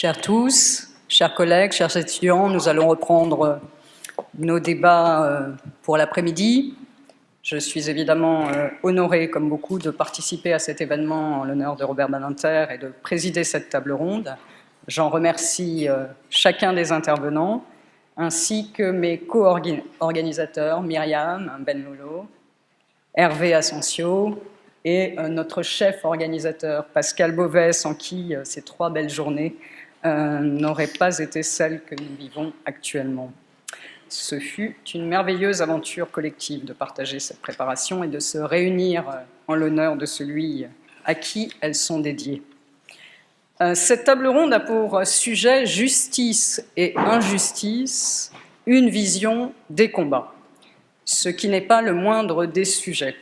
Chers tous, chers collègues, chers étudiants, nous allons reprendre nos débats pour l'après-midi. Je suis évidemment honorée, comme beaucoup, de participer à cet événement en l'honneur de Robert Badinter et de présider cette table ronde. J'en remercie chacun des intervenants, ainsi que mes co-organisateurs, Myriam Benlolo, Hervé Asensio et notre chef organisateur, Pascal Beauvais, sans qui ces 3 belles journées n'auraient pas été celles que nous vivons actuellement. Ce fut une merveilleuse aventure collective de partager cette préparation et de se réunir en l'honneur de celui à qui elles sont dédiées. Cette table ronde a pour sujet justice et injustice, une vision des combats, ce qui n'est pas le moindre des sujets.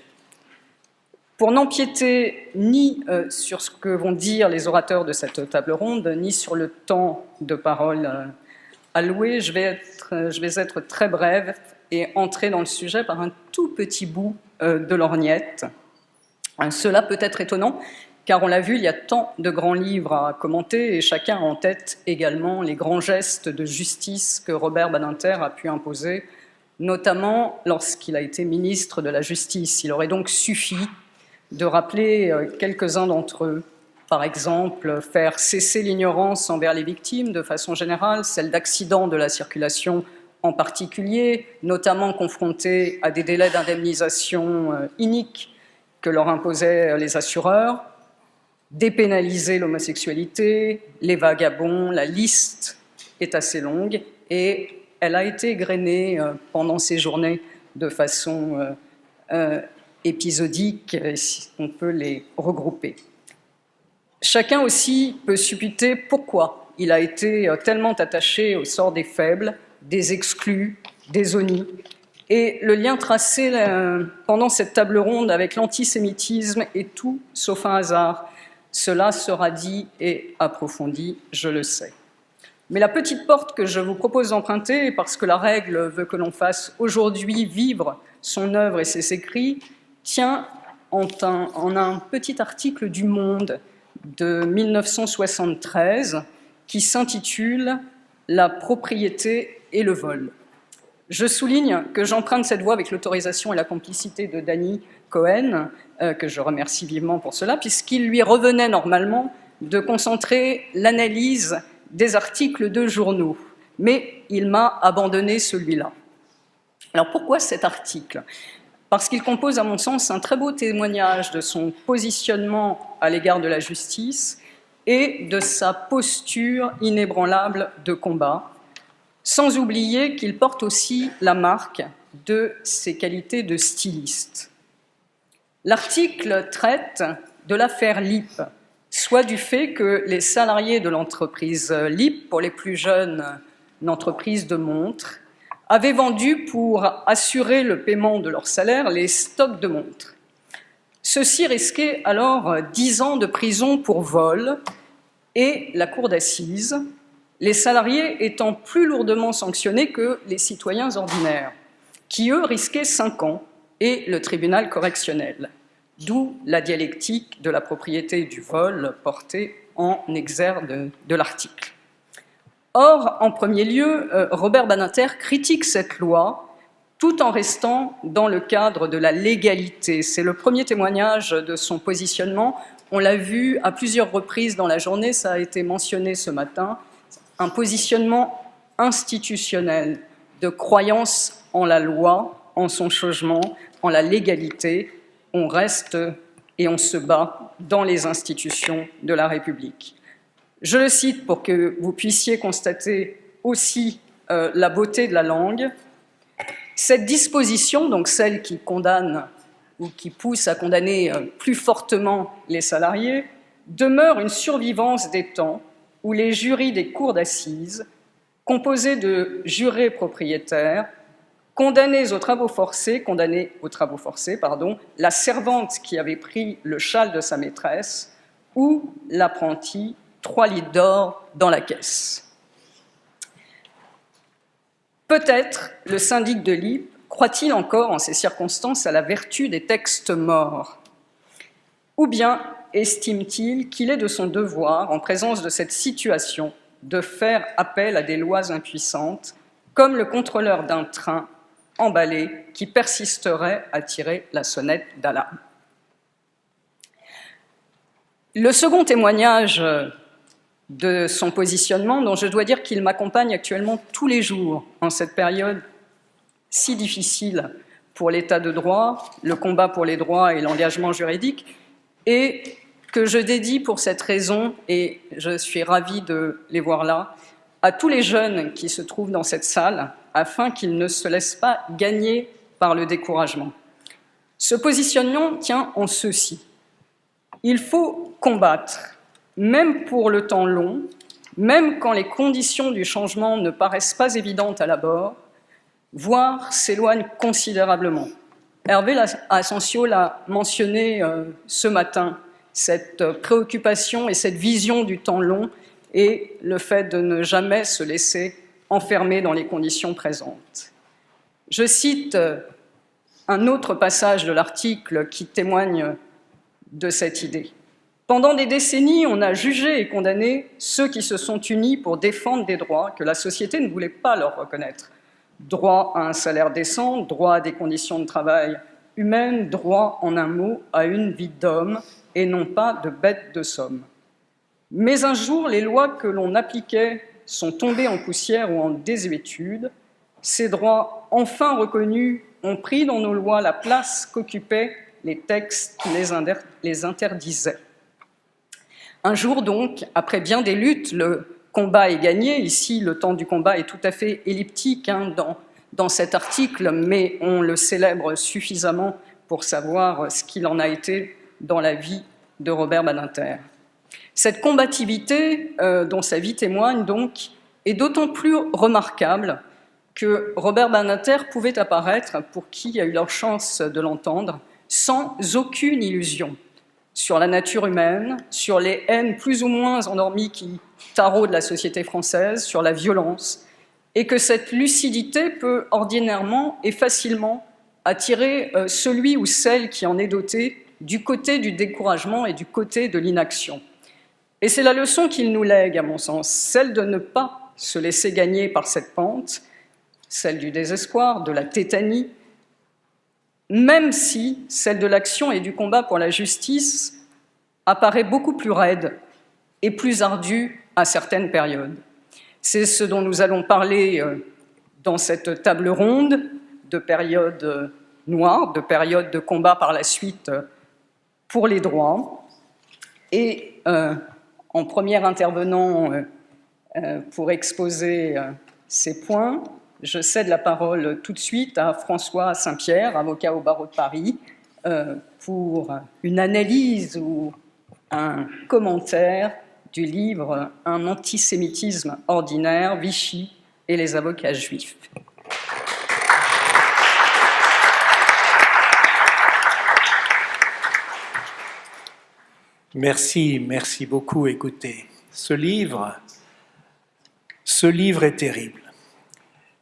Pour n'empiéter ni sur ce que vont dire les orateurs de cette table ronde, ni sur le temps de parole alloué, je vais être très brève et entrer dans le sujet par un tout petit bout de lorgnette. Cela peut être étonnant, car on l'a vu, il y a tant de grands livres à commenter et chacun a en tête également les grands gestes de justice que Robert Badinter a pu imposer, notamment lorsqu'il a été ministre de la Justice. Il aurait donc suffi de rappeler quelques-uns d'entre eux. Par exemple, faire cesser l'ignorance envers les victimes de façon générale, celle d'accidents de la circulation en particulier, notamment confrontées à des délais d'indemnisation iniques que leur imposaient les assureurs, dépénaliser l'homosexualité, les vagabonds, la liste est assez longue et elle a été égrenée pendant ces journées de façon épisodiques, on peut les regrouper. Chacun aussi peut supputer pourquoi il a été tellement attaché au sort des faibles, des exclus, des honnis, et le lien tracé pendant cette table ronde avec l'antisémitisme est tout sauf un hasard. Cela sera dit et approfondi, je le sais. Mais la petite porte que je vous propose d'emprunter, parce que la règle veut que l'on fasse aujourd'hui vivre son œuvre et ses écrits, tient en un petit article du Monde de 1973 qui s'intitule « La propriété et le vol ». Je souligne que j'emprunte cette voie avec l'autorisation et la complicité de Danny Cohen, que je remercie vivement pour cela, puisqu'il lui revenait normalement de concentrer l'analyse des articles de journaux. Mais il m'a abandonné celui-là. Alors pourquoi cet article ? Parce qu'il compose, à mon sens, un très beau témoignage de son positionnement à l'égard de la justice et de sa posture inébranlable de combat, sans oublier qu'il porte aussi la marque de ses qualités de styliste. L'article traite de l'affaire LIP, soit du fait que les salariés de l'entreprise LIP, pour les plus jeunes, une entreprise de montres, avaient vendu pour assurer le paiement de leur salaire les stocks de montres. Ceux-ci risquaient alors 10 ans de prison pour vol et la cour d'assises, les salariés étant plus lourdement sanctionnés que les citoyens ordinaires, qui eux risquaient 5 ans et le tribunal correctionnel, d'où la dialectique de la propriété et du vol portée en exergue de l'article. Or, en premier lieu, Robert Badinter critique cette loi tout en restant dans le cadre de la légalité. C'est le premier témoignage de son positionnement. On l'a vu à plusieurs reprises dans la journée, ça a été mentionné ce matin, un positionnement institutionnel de croyance en la loi, en son changement, en la légalité. On reste et on se bat dans les institutions de la République. Je le cite pour que vous puissiez constater aussi la beauté de la langue. Cette disposition, donc celle qui condamne ou qui pousse à condamner plus fortement les salariés, demeure une survivance des temps où les jurys des cours d'assises, composés de jurés propriétaires, condamnés aux travaux forcés, la servante qui avait pris le châle de sa maîtresse ou l'apprenti 3 litres d'or dans la caisse. Peut-être le syndic de LIP croit-il encore en ces circonstances à la vertu des textes morts, ou bien estime-t-il qu'il est de son devoir, en présence de cette situation, de faire appel à des lois impuissantes, comme le contrôleur d'un train emballé qui persisterait à tirer la sonnette d'alarme. Le second témoignage de son positionnement, dont je dois dire qu'il m'accompagne actuellement tous les jours en cette période si difficile pour l'état de droit, le combat pour les droits et l'engagement juridique, et que je dédie pour cette raison, et je suis ravie de les voir là, à tous les jeunes qui se trouvent dans cette salle, afin qu'ils ne se laissent pas gagner par le découragement. Ce positionnement tient en ceci. Il faut combattre, même pour le temps long, même quand les conditions du changement ne paraissent pas évidentes à l'abord, voire s'éloignent considérablement. Hervé Asensio l'a mentionné ce matin, cette préoccupation et cette vision du temps long et le fait de ne jamais se laisser enfermer dans les conditions présentes. Je cite un autre passage de l'article qui témoigne de cette idée. Pendant des décennies, on a jugé et condamné ceux qui se sont unis pour défendre des droits que la société ne voulait pas leur reconnaître. Droit à un salaire décent, droit à des conditions de travail humaines, droit, en un mot, à une vie d'homme et non pas de bête de somme. Mais un jour, les lois que l'on appliquait sont tombées en poussière ou en désuétude. Ces droits enfin reconnus ont pris dans nos lois la place qu'occupaient les textes qui les interdisaient. Un jour donc, après bien des luttes, le combat est gagné. Ici, le temps du combat est tout à fait elliptique dans cet article, mais on le célèbre suffisamment pour savoir ce qu'il en a été dans la vie de Robert Badinter. Cette combativité dont sa vie témoigne donc est d'autant plus remarquable que Robert Badinter pouvait apparaître, pour qui a eu la chance de l'entendre, sans aucune illusion sur la nature humaine, sur les haines plus ou moins endormies qui taraudent la société française, sur la violence, et que cette lucidité peut ordinairement et facilement attirer celui ou celle qui en est doté du côté du découragement et du côté de l'inaction. Et c'est la leçon qu'il nous lègue, à mon sens, celle de ne pas se laisser gagner par cette pente, celle du désespoir, de la tétanie, même si celle de l'action et du combat pour la justice apparaît beaucoup plus raide et plus ardue à certaines périodes. C'est ce dont nous allons parler dans cette table ronde, de périodes noires, de périodes de combat par la suite pour les droits. Et en premier intervenant pour exposer ces points, je cède la parole tout de suite à François Saint-Pierre, avocat au barreau de Paris, pour une analyse ou un commentaire du livre « Un antisémitisme ordinaire, Vichy et les avocats juifs ». Merci beaucoup. Écoutez, ce livre est terrible.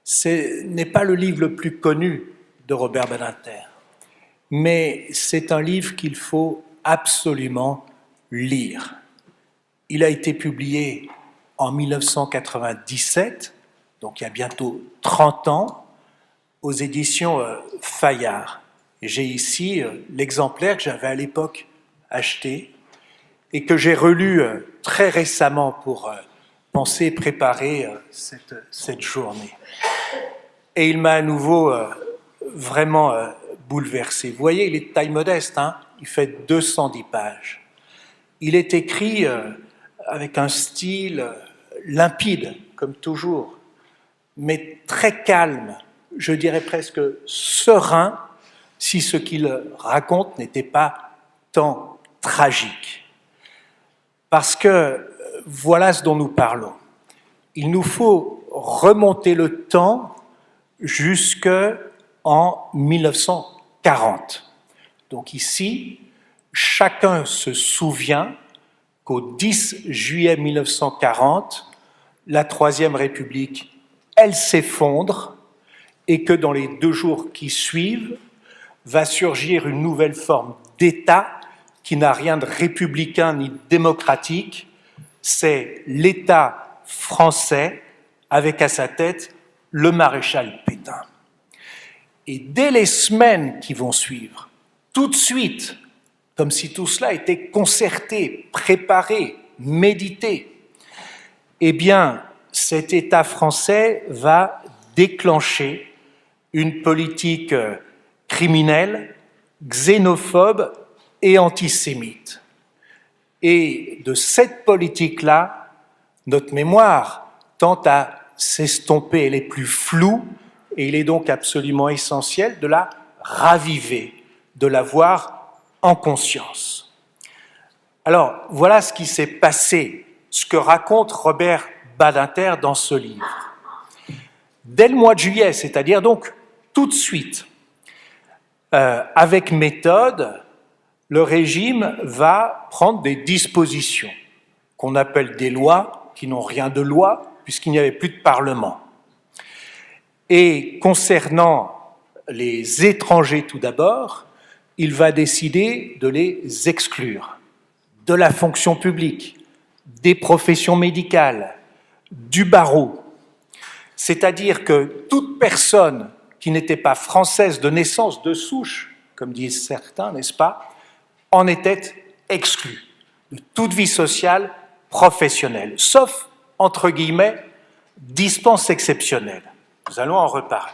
Ce n'est pas le livre le plus connu de Robert Badinter, mais c'est un livre qu'il faut absolument lire. Il a été publié en 1997, donc il y a bientôt 30 ans, aux éditions Fayard. J'ai ici l'exemplaire que j'avais à l'époque acheté et que j'ai relu très récemment pour penser et préparer cette journée. Et il m'a à nouveau vraiment bouleversé. Vous voyez, il est de taille modeste, hein, il fait 210 pages. Il est écrit avec un style limpide, comme toujours, mais très calme, je dirais presque serein, si ce qu'il raconte n'était pas tant tragique. Parce que voilà ce dont nous parlons. Il nous faut remonter le temps jusqu'en 1940. Donc ici, chacun se souvient qu'au 10 juillet 1940, la Troisième République, elle s'effondre et que dans les 2 jours qui suivent, va surgir une nouvelle forme d'État qui n'a rien de républicain ni de démocratique, c'est l'État français, avec à sa tête le maréchal Pétain. Et dès les semaines qui vont suivre, tout de suite, comme si tout cela était concerté, préparé, médité, eh bien, cet État français va déclencher une politique criminelle, xénophobe et antisémite. Et de cette politique-là, notre mémoire tend à s'estomper, elle est plus floue, et il est donc absolument essentiel de la raviver, de la voir en conscience. Alors, voilà ce qui s'est passé, ce que raconte Robert Badinter dans ce livre. Dès le mois de juillet, c'est-à-dire donc tout de suite, avec méthode, le régime va prendre des dispositions qu'on appelle des lois, qui n'ont rien de loi, puisqu'il n'y avait plus de Parlement. Et concernant les étrangers tout d'abord, il va décider de les exclure de la fonction publique, des professions médicales, du barreau. C'est-à-dire que toute personne qui n'était pas française de naissance, de souche, comme disent certains, n'est-ce pas, en était exclue de toute vie sociale, professionnelle, sauf, entre guillemets, dispense exceptionnelle. Nous allons en reparler.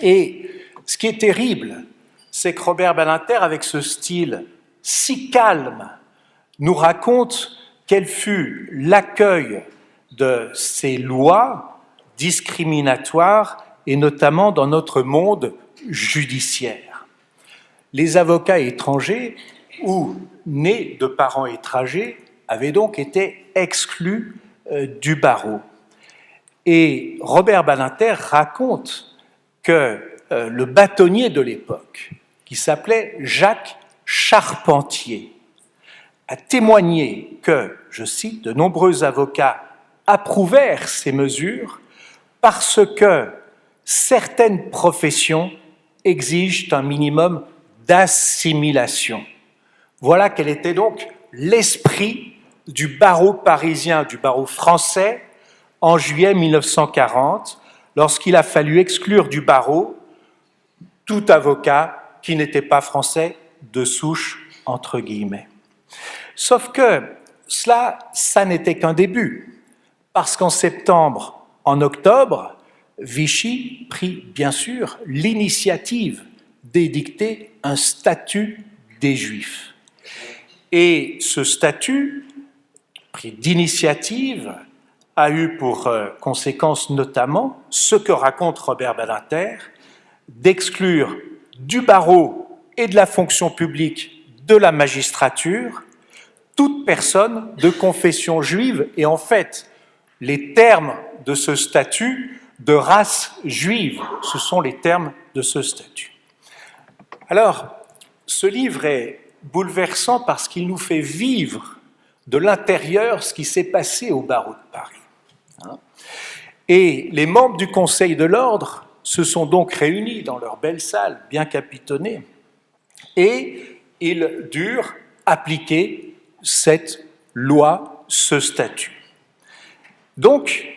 Et ce qui est terrible, c'est que Robert Badinter, avec ce style si calme, nous raconte quel fut l'accueil de ces lois discriminatoires, et notamment dans notre monde judiciaire. Les avocats étrangers ou nés de parents étrangers avaient donc été exclus du barreau. Et Robert Badinter raconte que le bâtonnier de l'époque, qui s'appelait Jacques Charpentier, a témoigné que, je cite, de nombreux avocats approuvèrent ces mesures parce que certaines professions exigent un minimum d'assimilation. Voilà quel était donc l'esprit du barreau parisien, du barreau français, en juillet 1940, lorsqu'il a fallu exclure du barreau tout avocat qui n'était pas français de souche, entre guillemets. Sauf que ça n'était qu'un début, parce qu'en septembre, en octobre, Vichy prit bien sûr l'initiative d'édicter un statut des Juifs. Et ce statut, pris d'initiative, a eu pour conséquence notamment ce que raconte Robert Badinter, d'exclure du barreau et de la fonction publique de la magistrature toute personne de confession juive, et en fait, les termes de ce statut de race juive, ce sont les termes de ce statut. Alors, ce livre est bouleversant parce qu'il nous fait vivre de l'intérieur ce qui s'est passé au barreau de Paris. Et les membres du Conseil de l'Ordre se sont donc réunis dans leur belle salle, bien capitonnée, et ils durent appliquer cette loi, ce statut. Donc,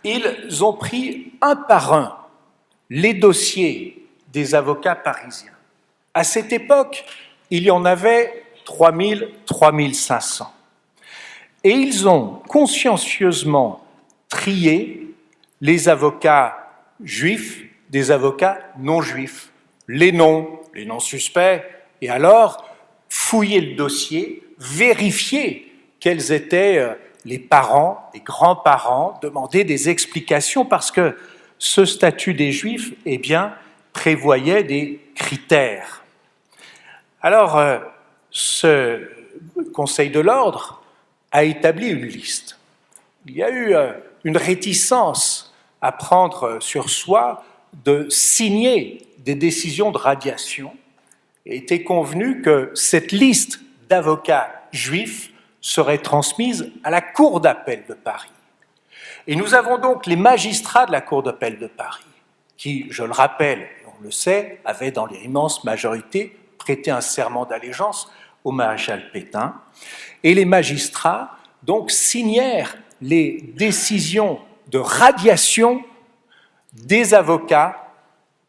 ils ont pris un par un les dossiers des avocats parisiens. À cette époque, il y en avait 3000, 3500. Et ils ont consciencieusement trié les avocats juifs des avocats non juifs, les noms suspects, et alors fouiller le dossier, vérifier quels étaient les parents, les grands-parents, demander des explications parce que ce statut des Juifs, eh bien, prévoyait des critères. Alors, ce Conseil de l'Ordre a établi une liste. Il y a eu une réticence à prendre sur soi de signer des décisions de radiation. Il était convenu que cette liste d'avocats juifs serait transmise à la Cour d'appel de Paris. Et nous avons donc les magistrats de la Cour d'appel de Paris, qui, je le rappelle, on le sait, avaient dans l'immense majorité prêté un serment d'allégeance au maréchal Pétain. Et les magistrats donc signèrent les décisions de radiation des avocats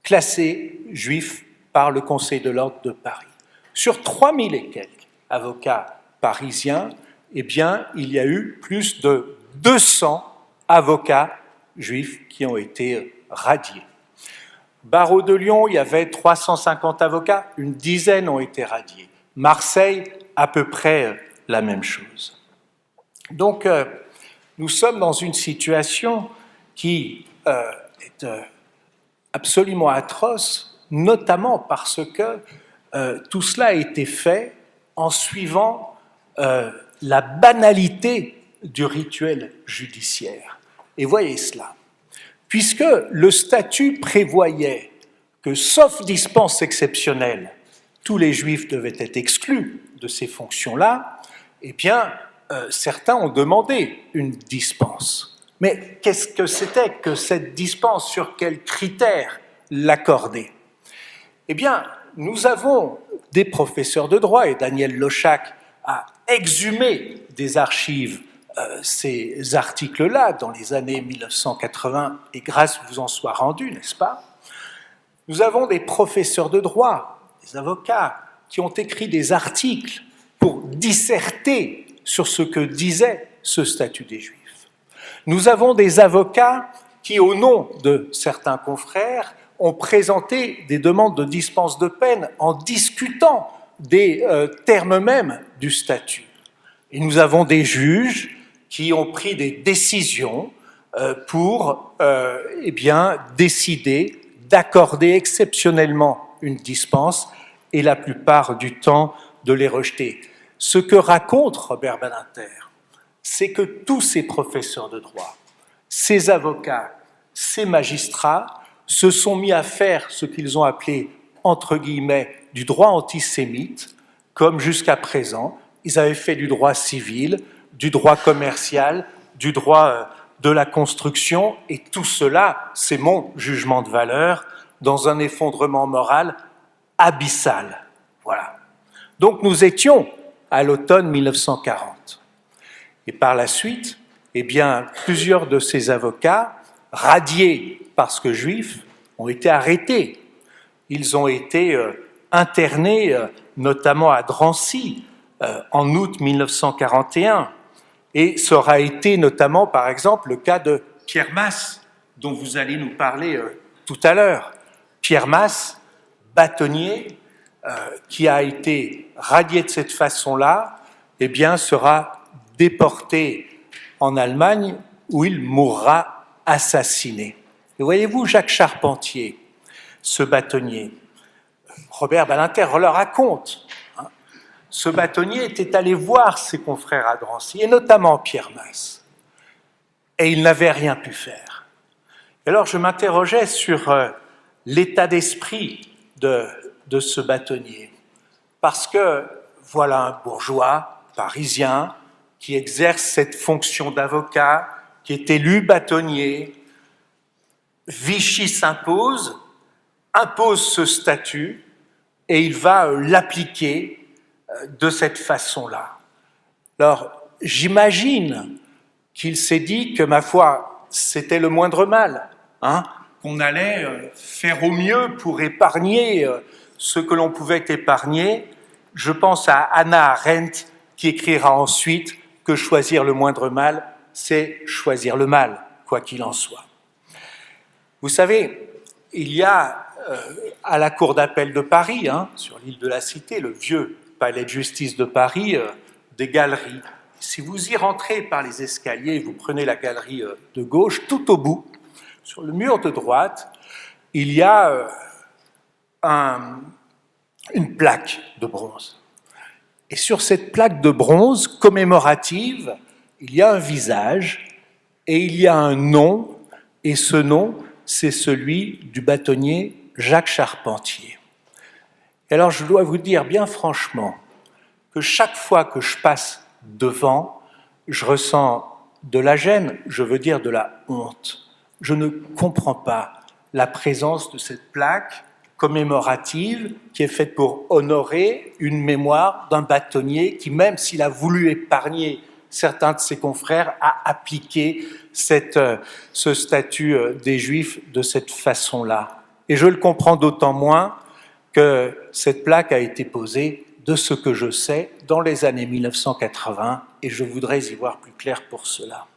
classés juifs par le Conseil de l'Ordre de Paris. Sur 3000 et quelques avocats parisiens, eh bien, il y a eu plus de 200 avocats juifs qui ont été radiés. Barreau de Lyon, il y avait 350 avocats, une dizaine ont été radiés. Marseille, à peu près la même chose. Donc, nous sommes dans une situation qui est absolument atroce, notamment parce que tout cela a été fait en suivant la banalité du rituel judiciaire. Et voyez cela. Puisque le statut prévoyait que, sauf dispense exceptionnelle, tous les Juifs devaient être exclus de ces fonctions-là, eh bien, certains ont demandé une dispense. Mais qu'est-ce que c'était que cette dispense? Sur quels critères l'accorder? Eh bien, nous avons des professeurs de droit, et Daniel Lochac a exhumé des archives ces articles-là dans les années 1980, et grâce vous en soit rendu, n'est-ce pas? Nous avons des professeurs de droit, des avocats, qui ont écrit des articles pour disserter sur ce que disait ce statut des Juifs. Nous avons des avocats qui, au nom de certains confrères, ont présenté des demandes de dispense de peine en discutant des termes mêmes du statut. Et nous avons des juges qui ont pris des décisions pour décider d'accorder exceptionnellement une dispense et la plupart du temps de les rejeter. Ce que raconte Robert Badinter, c'est que tous ces professeurs de droit, ces avocats, ces magistrats se sont mis à faire ce qu'ils ont appelé, entre guillemets, du droit antisémite, comme jusqu'à présent, ils avaient fait du droit civil, du droit commercial, du droit de la construction, et tout cela, c'est mon jugement de valeur, dans un effondrement moral abyssal. Voilà. Donc nous étions à l'automne 1940. Et par la suite, eh bien, plusieurs de ces avocats, radiés parce que juifs, ont été arrêtés. Ils ont été internés, notamment à Drancy, en août 1941. Et ça aura été notamment, par exemple, le cas de Pierre Masse, dont vous allez nous parler tout à l'heure. Pierre Masse, bâtonnier, qui a été radié de cette façon-là, eh bien, sera déporté en Allemagne, où il mourra assassiné. Et voyez-vous, Jacques Charpentier, ce bâtonnier, Robert Badinter le raconte, ce bâtonnier était allé voir ses confrères à Drancy, et notamment Pierre Masse, et il n'avait rien pu faire. Et alors je m'interrogeais sur l'état d'esprit de ce bâtonnier, parce que voilà un bourgeois parisien qui exerce cette fonction d'avocat, qui est élu bâtonnier. Vichy s'impose, impose ce statut, et il va l'appliquer de cette façon-là. Alors, j'imagine qu'il s'est dit que, ma foi, c'était le moindre mal, qu'on allait faire au mieux pour épargner ce que l'on pouvait épargner. Je pense à Hannah Arendt, qui écrira ensuite que choisir le moindre mal, c'est choisir le mal, quoi qu'il en soit. Vous savez, il y a à la Cour d'appel de Paris, sur l'île de la Cité, le vieux palais de justice de Paris, des galeries. Si vous y rentrez par les escaliers, vous prenez la galerie de gauche, tout au bout, sur le mur de droite, il y a une plaque de bronze. Et sur cette plaque de bronze commémorative, il y a un visage et il y a un nom, et ce nom, c'est celui du bâtonnier Jacques Charpentier. Et alors je dois vous dire bien franchement que chaque fois que je passe devant, je ressens de la gêne, je veux dire de la honte. Je ne comprends pas la présence de cette plaque commémorative qui est faite pour honorer une mémoire d'un bâtonnier qui, même s'il a voulu épargner certains de ses confrères à appliquer ce statut des Juifs de cette façon-là. Et je le comprends d'autant moins que cette plaque a été posée, de ce que je sais, dans les années 1980, et je voudrais y voir plus clair pour cela.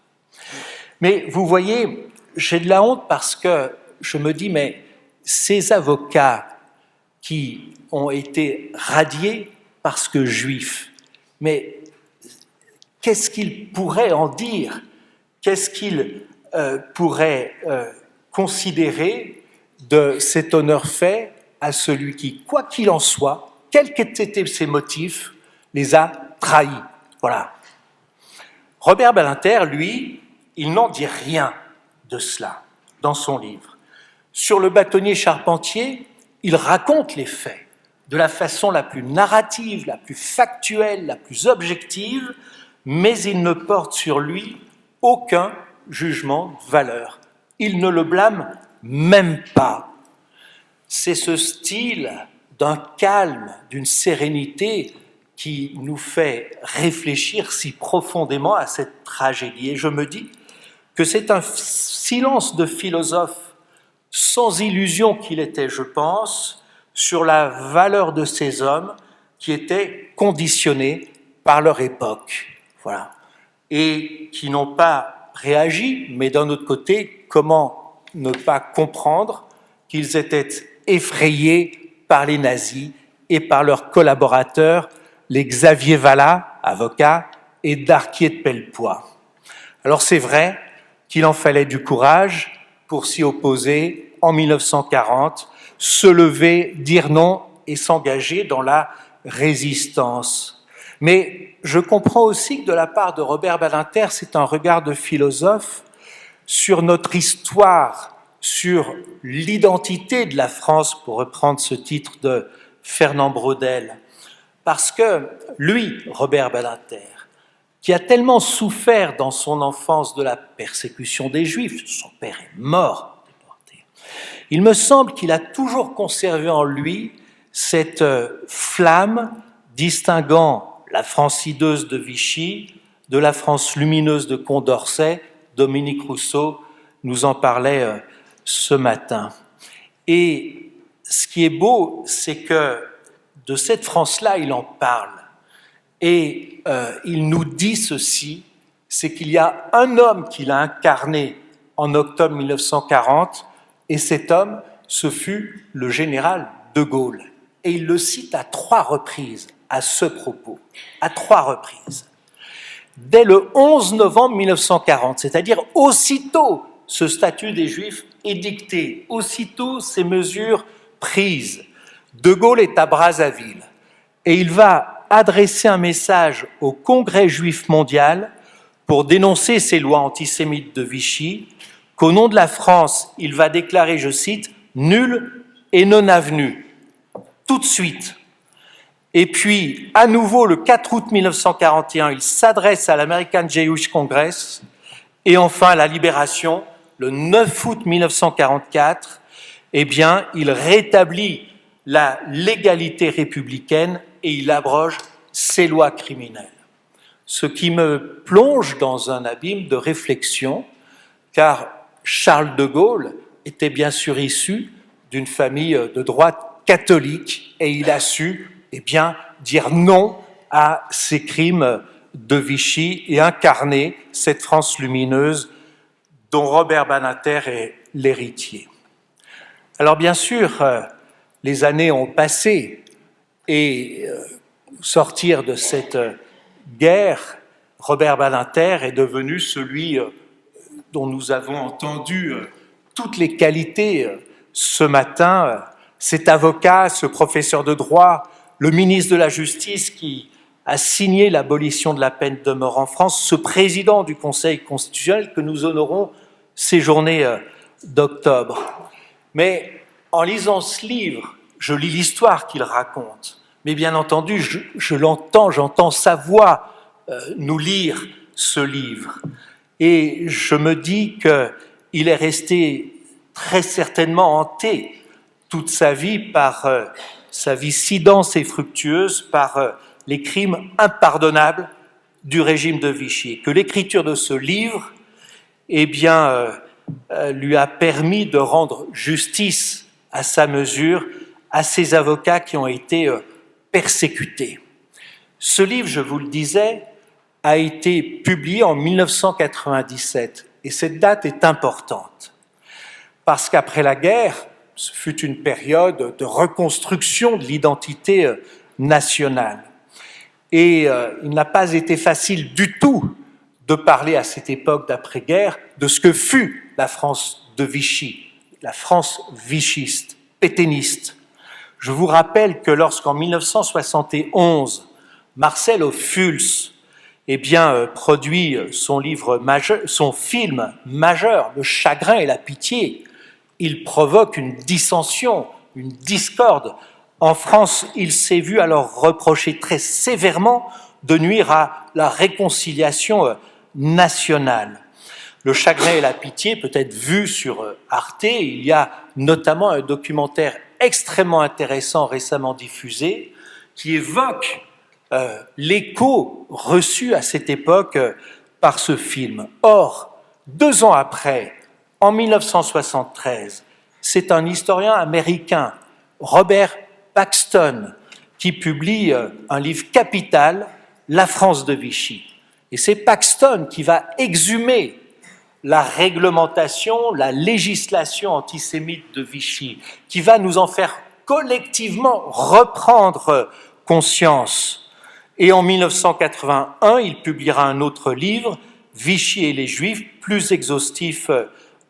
Mais vous voyez, j'ai de la honte parce que je me dis, mais ces avocats qui ont été radiés parce que juifs, mais qu'est-ce qu'ils pourraient en dire? Qu'est-ce qu'ils pourraient considérer de cet honneur fait à celui qui, quoi qu'il en soit, quels qu'aient été ses motifs, les a trahis? Voilà. Robert Badinter, lui, il n'en dit rien de cela dans son livre. Sur le bâtonnier charpentier, il raconte les faits de la façon la plus narrative, la plus factuelle, la plus objective, mais il ne porte sur lui aucun jugement de valeur. Il ne le blâme même pas. C'est ce style d'un calme, d'une sérénité qui nous fait réfléchir si profondément à cette tragédie. Et je me dis que c'est un silence de philosophe sans illusion qu'il était, je pense, sur la valeur de ces hommes qui étaient conditionnés par leur époque. Voilà. Et qui n'ont pas réagi, mais d'un autre côté, comment ne pas comprendre qu'ils étaient effrayés par les nazis et par leurs collaborateurs, les Xavier Vallat, avocat, et Darquier de Pellepoix. Alors c'est vrai qu'il en fallait du courage pour s'y opposer en 1940, se lever, dire non et s'engager dans la résistance. Mais je comprends aussi que de la part de Robert Badinter, c'est un regard de philosophe sur notre histoire, sur l'identité de la France, pour reprendre ce titre de Fernand Braudel. Parce que lui, Robert Badinter, qui a tellement souffert dans son enfance de la persécution des Juifs, son père est mort déporté, il me semble qu'il a toujours conservé en lui cette flamme distinguant la France hideuse de Vichy de la France lumineuse de Condorcet. Dominique Rousseau nous en parlait ce matin. Et ce qui est beau, c'est que de cette France-là, il en parle. Et il nous dit ceci, c'est qu'il y a un homme qu'il a incarné en octobre 1940, et cet homme, ce fut le général de Gaulle. Et il le cite à 3 reprises à ce propos, à 3 reprises. Dès le 11 novembre 1940, c'est-à-dire aussitôt ce statut des Juifs est dicté, aussitôt ces mesures prises, de Gaulle est à Brazzaville et il va adresser un message au Congrès juif mondial pour dénoncer ces lois antisémites de Vichy, qu'au nom de la France, il va déclarer, je cite, « nul et non avenu », tout de suite. Et puis, à nouveau, le 4 août 1941, il s'adresse à l'American Jewish Congress, et enfin, à la Libération, le 9 août 1944, eh bien, il rétablit la légalité républicaine et il abroge ces lois criminelles. Ce qui me plonge dans un abîme de réflexion, car Charles de Gaulle était bien sûr issu d'une famille de droite catholique et il a su dire non à ces crimes de Vichy et incarner cette France lumineuse dont Robert Badinter est l'héritier. Alors bien sûr, les années ont passé et sortir de cette guerre, Robert Badinter est devenu celui dont nous avons entendu toutes les qualités ce matin, cet avocat, ce professeur de droit, le ministre de la Justice qui a signé l'abolition de la peine de mort en France, ce président du Conseil constitutionnel que nous honorons ces journées d'octobre. Mais en lisant ce livre, je lis l'histoire qu'il raconte, mais bien entendu, je l'entends, j'entends sa voix nous lire ce livre. Et je me dis qu'il est resté très certainement hanté toute sa vie par sa vie si dense et fructueuse, par les crimes impardonnables du régime de Vichy, que l'écriture de ce livre lui a permis de rendre justice à sa mesure à ces avocats qui ont été persécutés. Ce livre, je vous le disais, a été publié en 1997, et cette date est importante, parce qu'après la guerre, ce fut une période de reconstruction de l'identité nationale. Et il n'a pas été facile du tout de parler à cette époque d'après-guerre de ce que fut la France de Vichy, la France vichiste, pétainiste. Je vous rappelle que lorsqu'en 1971, Marcel Ophuls produit son film majeur, Le chagrin et la pitié, il provoque une dissension, une discorde. En France, il s'est vu alors reprocher très sévèrement de nuire à la réconciliation nationale. Le chagrin et la pitié peut être vu sur Arte. Il y a notamment un documentaire extrêmement intéressant récemment diffusé qui évoque l'écho reçu à cette époque par ce film. Or, 2 ans après, en 1973, c'est un historien américain, Robert Paxton, qui publie un livre capital, La France de Vichy. Et c'est Paxton qui va exhumer la réglementation, la législation antisémite de Vichy, qui va nous en faire collectivement reprendre conscience. Et en 1981, il publiera un autre livre, Vichy et les Juifs, plus exhaustif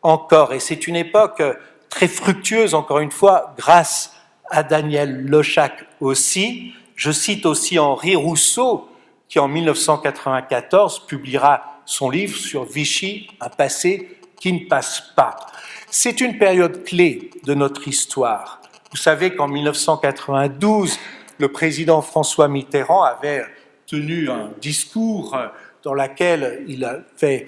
encore. Et c'est une époque très fructueuse, encore une fois, grâce à Daniel Lochac aussi. Je cite aussi Henri Rousseau, qui en 1994 publiera son livre sur Vichy, un passé qui ne passe pas. C'est une période clé de notre histoire. Vous savez qu'en 1992, le président François Mitterrand avait tenu un discours dans lequel il avait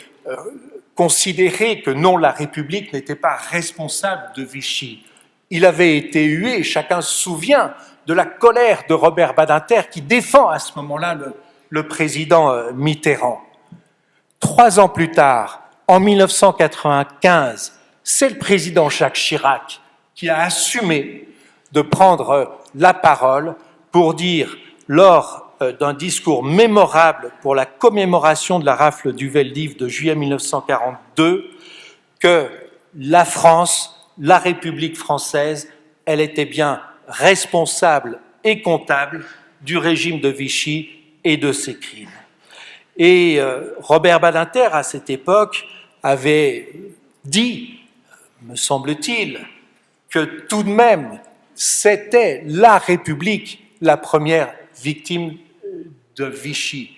considéré que non, la République n'était pas responsable de Vichy. Il avait été hué, chacun se souvient de la colère de Robert Badinter qui défend à ce moment-là le président Mitterrand. 3 ans plus tard, en 1995, c'est le président Jacques Chirac qui a assumé de prendre la parole pour dire, lors d'un discours mémorable pour la commémoration de la rafle du Veldiv de juillet 1942, que la France, la République française, elle était bien responsable et comptable du régime de Vichy et de ses crimes. Et Robert Badinter, à cette époque, avait dit, me semble-t-il, que tout de même, c'était la République la première victime de Vichy.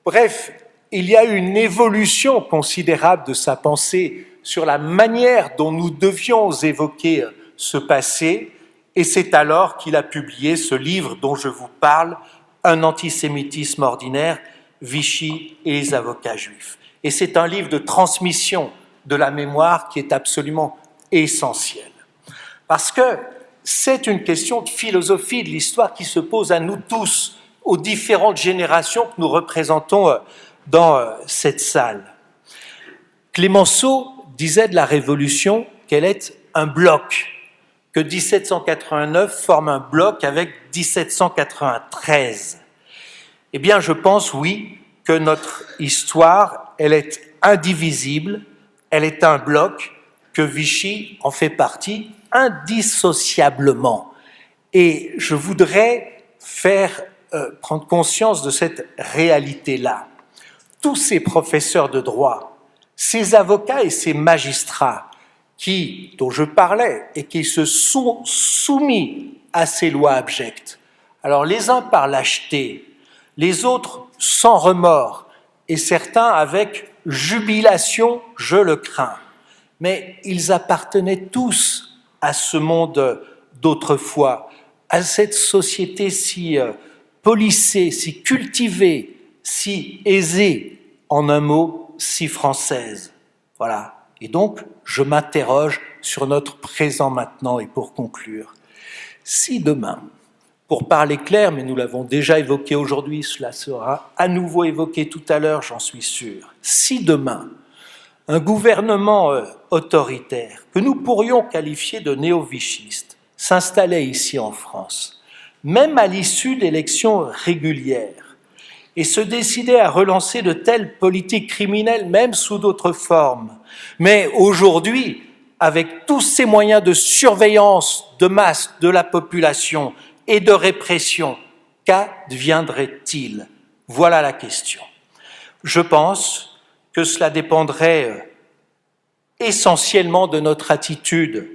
Bref, il y a eu une évolution considérable de sa pensée sur la manière dont nous devions évoquer ce passé, et c'est alors qu'il a publié ce livre dont je vous parle, Un antisémitisme ordinaire, Vichy et les avocats juifs. Et c'est un livre de transmission de la mémoire qui est absolument essentiel. Parce que c'est une question de philosophie de l'histoire qui se pose à nous tous, aux différentes générations que nous représentons dans cette salle. Clémenceau disait de la Révolution qu'elle est un bloc, que 1789 forme un bloc avec 1793. Eh bien, je pense, oui, que notre histoire, elle est indivisible, elle est un bloc, que Vichy en fait partie indissociablement. Et je voudrais prendre conscience de cette réalité-là. Tous ces professeurs de droit, ces avocats et ces magistrats dont je parlais et qui se sont soumis à ces lois abjectes, alors les uns par lâcheté, les autres sans remords et certains avec jubilation, je le crains, mais ils appartenaient tous à ce monde d'autrefois, à cette société si policée, si cultivée, si aisée, en un mot, si française. Voilà. Et donc, je m'interroge sur notre présent maintenant. Et pour conclure, si demain, Pour parler clair, mais nous l'avons déjà évoqué aujourd'hui, cela sera à nouveau évoqué tout à l'heure, j'en suis sûr. Si demain, un gouvernement autoritaire, que nous pourrions qualifier de néo-vichiste, s'installait ici en France, même à l'issue d'élections régulières, et se décidait à relancer de telles politiques criminelles, même sous d'autres formes, mais aujourd'hui, avec tous ces moyens de surveillance de masse de la population et de répression, qu'adviendrait-il? Voilà la question. Je pense que cela dépendrait essentiellement de notre attitude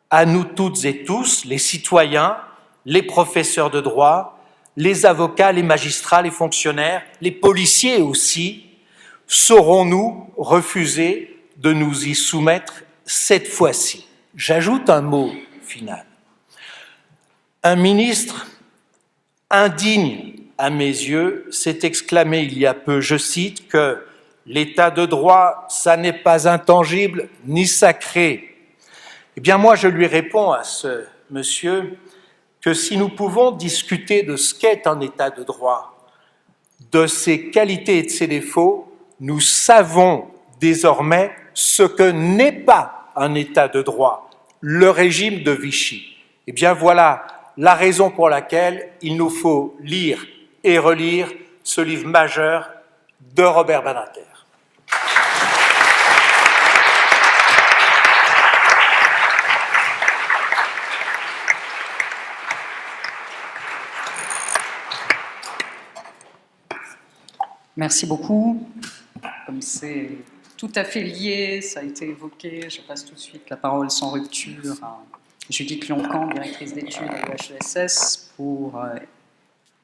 à nous toutes et tous, les citoyens, les professeurs de droit, les avocats, les magistrats, les fonctionnaires, les policiers aussi. Saurons-nous refuser de nous y soumettre cette fois-ci? J'ajoute un mot final. Un ministre indigne, à mes yeux, s'est exclamé il y a peu, je cite, que l'état de droit, ça n'est pas intangible ni sacré. Eh bien, moi, je lui réponds à ce monsieur que si nous pouvons discuter de ce qu'est un état de droit, de ses qualités et de ses défauts, nous savons désormais ce que n'est pas un état de droit, le régime de Vichy. Eh bien, voilà la raison pour laquelle il nous faut lire et relire ce livre majeur de Robert Badinter. Merci beaucoup. Comme c'est tout à fait lié, ça a été évoqué, je passe tout de suite la parole sans rupture à Judith Lioncan, directrice d'études à l'EHESS, pour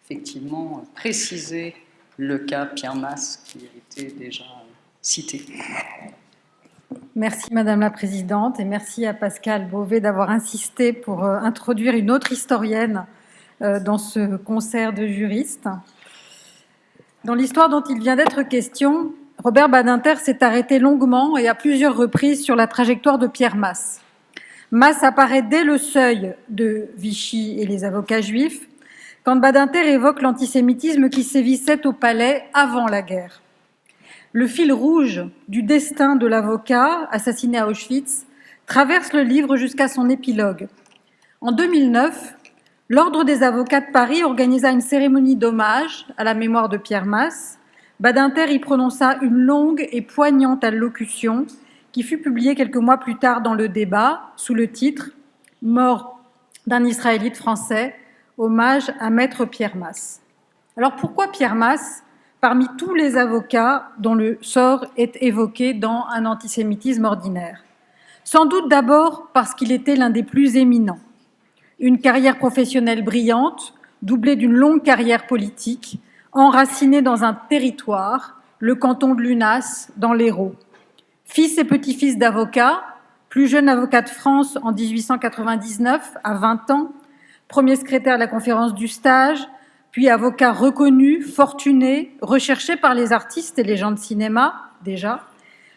effectivement préciser le cas Pierre Masse qui a été déjà cité. Merci Madame la Présidente et merci à Pascal Beauvais d'avoir insisté pour introduire une autre historienne dans ce concert de juristes. Dans l'histoire dont il vient d'être question, Robert Badinter s'est arrêté longuement et à plusieurs reprises sur la trajectoire de Pierre Masse. Masse apparaît dès le seuil de Vichy et les avocats juifs, quand Badinter évoque l'antisémitisme qui sévissait au palais avant la guerre. Le fil rouge du destin de l'avocat assassiné à Auschwitz traverse le livre jusqu'à son épilogue. En 2009, l'Ordre des avocats de Paris organisa une cérémonie d'hommage à la mémoire de Pierre Masse. Badinter y prononça une longue et poignante allocution qui fut publiée quelques mois plus tard dans Le Débat sous le titre « Mort d'un Israélite français, hommage à Maître Pierre Masse ». Alors pourquoi Pierre Masse parmi tous les avocats dont le sort est évoqué dans un antisémitisme ordinaire? Sans doute d'abord parce qu'il était l'un des plus éminents. Une carrière professionnelle brillante, doublée d'une longue carrière politique, enracinée dans un territoire, le canton de Lunas, dans l'Hérault. Fils et petit-fils d'avocats, plus jeune avocat de France en 1899, à 20 ans, premier secrétaire de la conférence du stage, puis avocat reconnu, fortuné, recherché par les artistes et les gens de cinéma, déjà.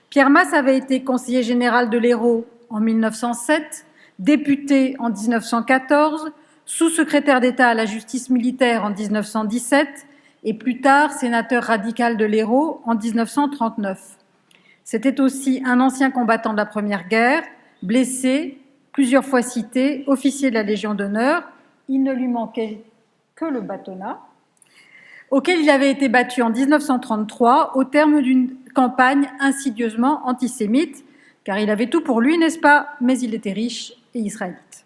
Pierre Masse avait été conseiller général de l'Hérault en 1907, député en 1914, sous-secrétaire d'État à la justice militaire en 1917 et plus tard sénateur radical de l'Hérault en 1939. C'était aussi un ancien combattant de la Première Guerre, blessé, plusieurs fois cité, officier de la Légion d'honneur. Il ne lui manquait que le bâtonnat, auquel il avait été battu en 1933 au terme d'une campagne insidieusement antisémite, car il avait tout pour lui, n'est-ce pas? Mais il était riche et israélite.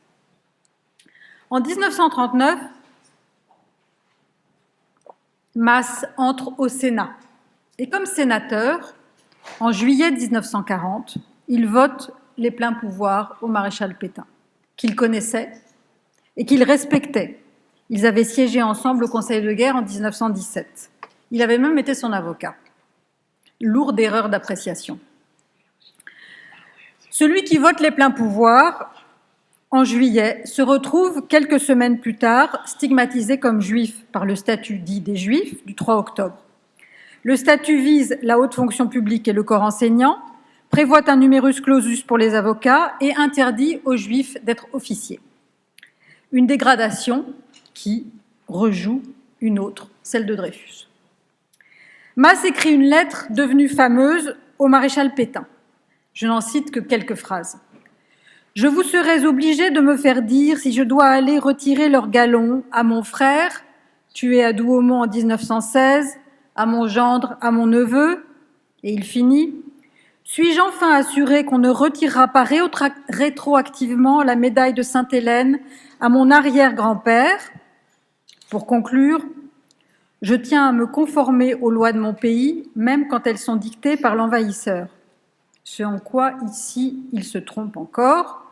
En 1939, Masse entre au Sénat. Et comme sénateur, en juillet 1940, il vote les pleins pouvoirs au maréchal Pétain, qu'il connaissait et qu'il respectait. Ils avaient siégé ensemble au Conseil de guerre en 1917. Il avait même été son avocat. Lourde erreur d'appréciation. Celui qui vote les pleins pouvoirs, en juillet, se retrouve quelques semaines plus tard stigmatisé comme juif par le statut dit des Juifs du 3 octobre. Le statut vise la haute fonction publique et le corps enseignant, prévoit un numerus clausus pour les avocats et interdit aux Juifs d'être officiers. Une dégradation qui rejoue une autre, celle de Dreyfus. Masse écrit une lettre devenue fameuse au maréchal Pétain. Je n'en cite que quelques phrases. « Je vous serais obligé de me faire dire si je dois aller retirer leur galon à mon frère, tué à Douaumont en 1916, à mon gendre, à mon neveu. » Et il finit. « Suis-je enfin assuré qu'on ne retirera pas rétroactivement la médaille de Sainte-Hélène à mon arrière-grand-père ? Pour conclure, je tiens à me conformer aux lois de mon pays, même quand elles sont dictées par l'envahisseur. » Ce en quoi, ici, il se trompe encore,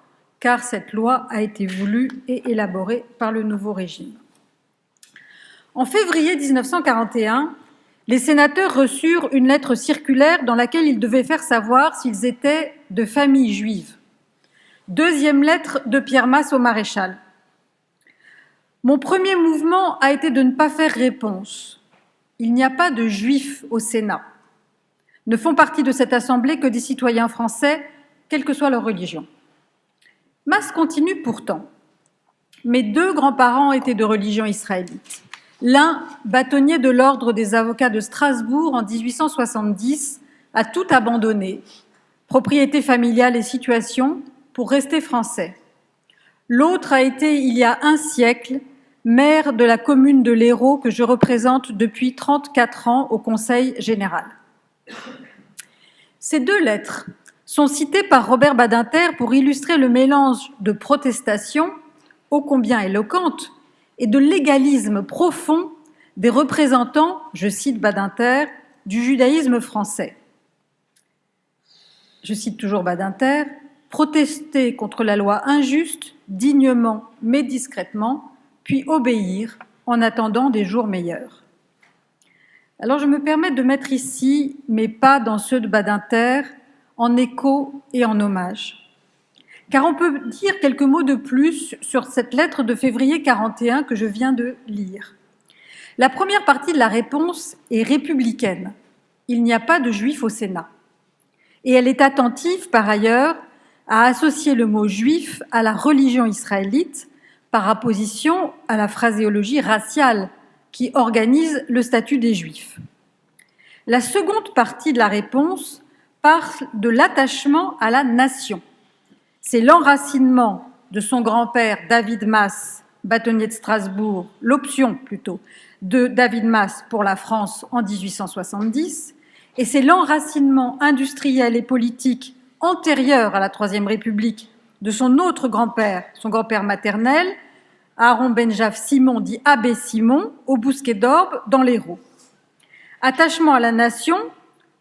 car cette loi a été voulue et élaborée par le nouveau régime. En février 1941, les sénateurs reçurent une lettre circulaire dans laquelle ils devaient faire savoir s'ils étaient de famille juive. Deuxième lettre de Pierre Masse au maréchal. Mon premier mouvement a été de ne pas faire réponse. Il n'y a pas de juifs au Sénat. Ne font partie de cette assemblée que des citoyens français, quelle que soit leur religion. Masse continue pourtant. Mes deux grands-parents étaient de religion israélite. L'un, bâtonnier de l'ordre des avocats de Strasbourg en 1870, a tout abandonné, propriété familiale et situation, pour rester français. L'autre a été, il y a un siècle, maire de la commune de l'Hérault que je représente depuis 34 ans au Conseil général. Ces deux lettres sont citées par Robert Badinter pour illustrer le mélange de protestation, ô combien éloquente, et de légalisme profond des représentants, je cite Badinter, du judaïsme français. Je cite toujours Badinter, « protester contre la loi injuste, dignement mais discrètement, puis obéir en attendant des jours meilleurs. » Alors je me permets de mettre ici mes pas dans ceux de Badinter, en écho et en hommage. Car on peut dire quelques mots de plus sur cette lettre de février 41 que je viens de lire. La première partie de la réponse est républicaine. Il n'y a pas de juifs au Sénat. Et elle est attentive, par ailleurs, à associer le mot juif à la religion israélite par opposition à la phraséologie raciale qui organise le statut des juifs. La seconde partie de la réponse parle de l'attachement à la nation. C'est l'enracinement de son grand-père David Masse, bâtonnier de Strasbourg, l'option plutôt de David Masse pour la France en 1870, et c'est l'enracinement industriel et politique antérieur à la Troisième République de son autre grand-père, son grand-père maternel, Aaron Benjaf Simon, dit Abbé Simon, au Bousquet d'Orbe, dans l'Hérault. Attachement à la nation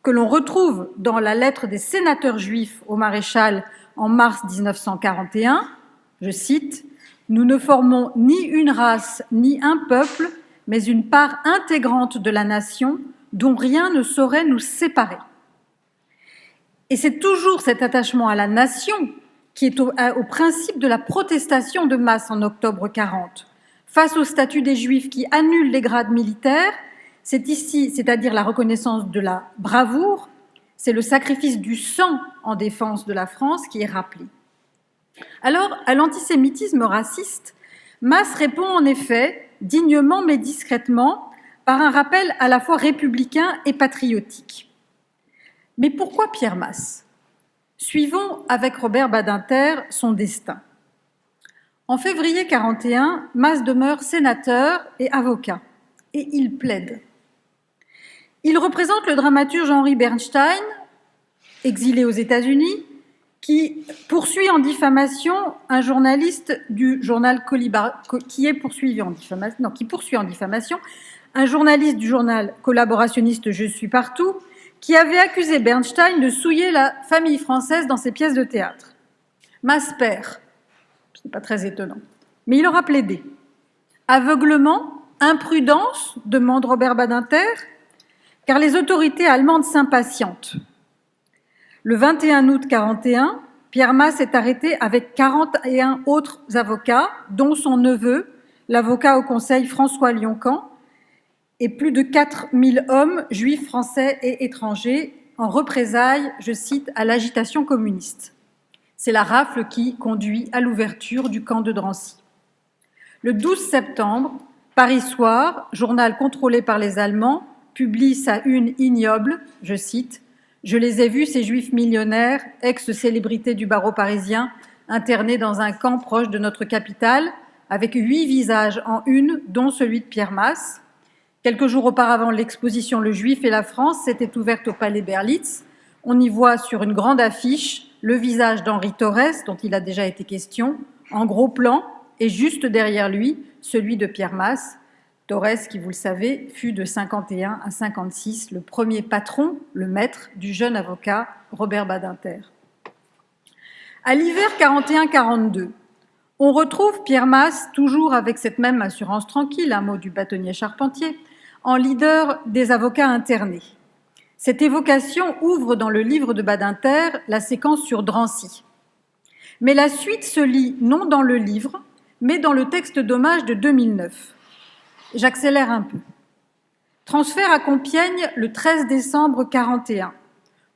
que l'on retrouve dans la lettre des sénateurs juifs au maréchal en mars 1941, je cite, « Nous ne formons ni une race ni un peuple, mais une part intégrante de la nation dont rien ne saurait nous séparer. » Et c'est toujours cet attachement à la nation qui est au principe de la protestation de masse en octobre 40. Face au statut des Juifs qui annule les grades militaires, c'est ici, c'est-à-dire la reconnaissance de la bravoure, c'est le sacrifice du sang en défense de la France qui est rappelé. Alors, à l'antisémitisme raciste, Masse répond en effet, dignement mais discrètement, par un rappel à la fois républicain et patriotique. Mais pourquoi Pierre Masse ? Suivons avec Robert Badinter son destin. En février 41, Masse demeure sénateur et avocat, et il plaide. Il représente le dramaturge Henri Bernstein, exilé aux États-Unis, qui poursuit en diffamation un journaliste du journal qui poursuit en diffamation un journaliste du journal collaborationniste Je suis partout, qui avait accusé Bernstein de souiller la famille française dans ses pièces de théâtre. Masse perd, ce n'est pas très étonnant, mais il aura plaidé. Aveuglement, imprudence, demande Robert Badinter, car les autorités allemandes s'impatientent. Le 21 août 41, Pierre Masse est arrêté avec 41 autres avocats, dont son neveu, l'avocat au Conseil François Lioncan, et plus de 4000 hommes, juifs, français et étrangers, en représailles, je cite, à l'agitation communiste. C'est la rafle qui conduit à l'ouverture du camp de Drancy. Le 12 septembre, Paris Soir, journal contrôlé par les Allemands, publie sa une ignoble, je cite, « Je les ai vus, ces juifs millionnaires, ex-célébrités du barreau parisien, internés dans un camp proche de notre capitale, avec 8 visages en une, dont celui de Pierre Masse. Quelques jours auparavant, l'exposition Le Juif et la France s'était ouverte au Palais Berlitz. On y voit sur une grande affiche le visage d'Henri Torres, dont il a déjà été question, en gros plan, et juste derrière lui, celui de Pierre Masse. Torres, qui, vous le savez, fut de 51 à 56 le premier patron, le maître du jeune avocat Robert Badinter. À l'hiver 41-42, on retrouve Pierre Masse, toujours avec cette même assurance tranquille, un mot du bâtonnier Charpentier, en leader des avocats internés. Cette évocation ouvre dans le livre de Badinter la séquence sur Drancy. Mais la suite se lit non dans le livre, mais dans le texte d'hommage de 2009. J'accélère un peu. Transfert à Compiègne le 13 décembre 41,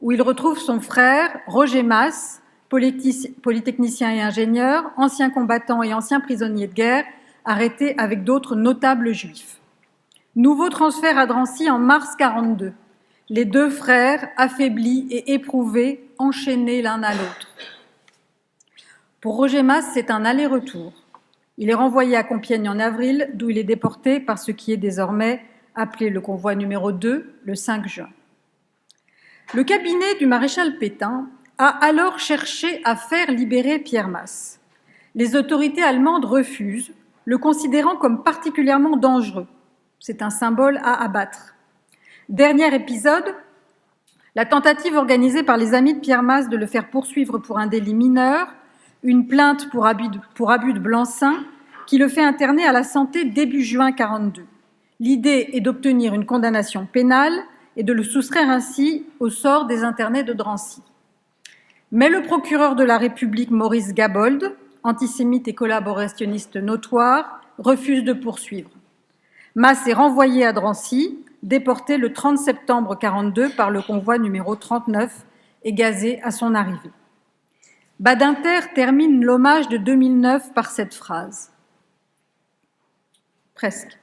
où il retrouve son frère, Roger Masse, polytechnicien et ingénieur, ancien combattant et ancien prisonnier de guerre, arrêté avec d'autres notables juifs. Nouveau transfert à Drancy en mars 42. Les deux frères, affaiblis et éprouvés, enchaînés l'un à l'autre. Pour Roger Masse, c'est un aller-retour. Il est renvoyé à Compiègne en avril, d'où il est déporté par ce qui est désormais appelé le convoi numéro 2, le 5 juin. Le cabinet du maréchal Pétain a alors cherché à faire libérer Pierre Masse. Les autorités allemandes refusent, le considérant comme particulièrement dangereux. C'est un symbole à abattre. Dernier épisode, la tentative organisée par les amis de Pierre Masse de le faire poursuivre pour un délit mineur, une plainte pour abus de blanc-seing qui le fait interner à la santé début juin 42. L'idée est d'obtenir une condamnation pénale et de le soustraire ainsi au sort des internés de Drancy. Mais le procureur de la République, Maurice Gabold, antisémite et collaborationniste notoire, refuse de poursuivre. Masse est renvoyé à Drancy, déporté le 30 septembre 42 par le convoi numéro 39 et gazé à son arrivée. Badinter termine l'hommage de 2009 par cette phrase. Presque.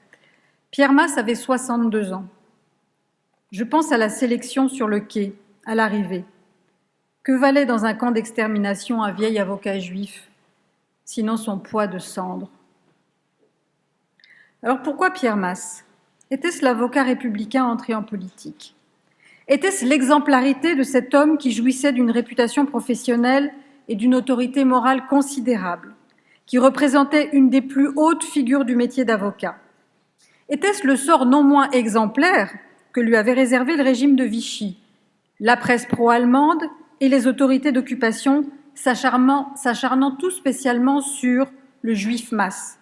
Pierre Masse avait 62 ans. Je pense à la sélection sur le quai, à l'arrivée. Que valait dans un camp d'extermination un vieil avocat juif, sinon son poids de cendre? Alors pourquoi Pierre Masse? Était-ce l'avocat républicain entré en politique? Était-ce l'exemplarité de cet homme qui jouissait d'une réputation professionnelle et d'une autorité morale considérable, qui représentait une des plus hautes figures du métier d'avocat? Était-ce le sort non moins exemplaire que lui avait réservé le régime de Vichy, la presse pro-allemande et les autorités d'occupation s'acharnant tout spécialement sur le juif Masse?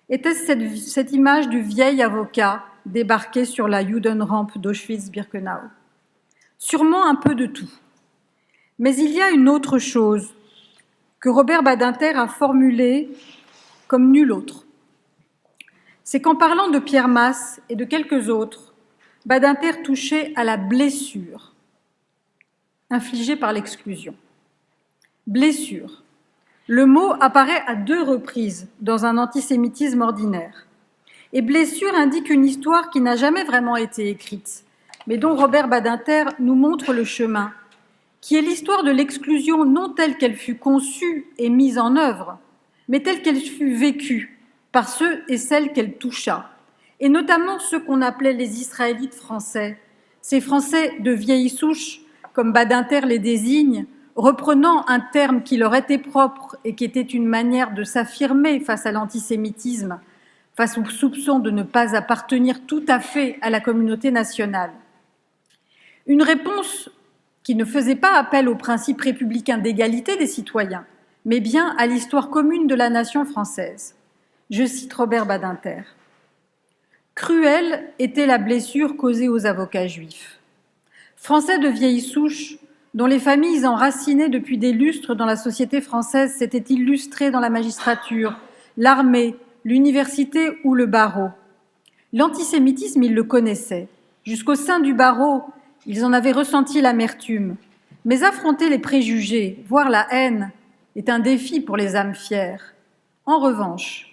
Était-ce cette image du vieil avocat débarqué sur la Judenrampe d'Auschwitz-Birkenau? Sûrement un peu de tout. Mais il y a une autre chose que Robert Badinter a formulée comme nul autre. C'est qu'en parlant de Pierre Masse et de quelques autres, Badinter touchait à la blessure infligée par l'exclusion. Blessure. Le mot apparaît à 2 reprises dans un antisémitisme ordinaire. Et blessure indique une histoire qui n'a jamais vraiment été écrite, mais dont Robert Badinter nous montre le chemin, qui est l'histoire de l'exclusion non telle qu'elle fut conçue et mise en œuvre, mais telle qu'elle fut vécue par ceux et celles qu'elle toucha, et notamment ceux qu'on appelait les Israélites français, ces Français de vieille souche, comme Badinter les désigne, reprenant un terme qui leur était propre et qui était une manière de s'affirmer face à l'antisémitisme, face au soupçon de ne pas appartenir tout à fait à la communauté nationale. Une réponse qui ne faisait pas appel au principe républicain d'égalité des citoyens, mais bien à l'histoire commune de la nation française. Je cite Robert Badinter. « Cruelle était la blessure causée aux avocats juifs. Français de vieille souche, dont les familles enracinées depuis des lustres dans la société française s'étaient illustrées dans la magistrature, l'armée, l'université ou le barreau. L'antisémitisme, ils le connaissaient. Jusqu'au sein du barreau, ils en avaient ressenti l'amertume. Mais affronter les préjugés, voire la haine, est un défi pour les âmes fières. En revanche,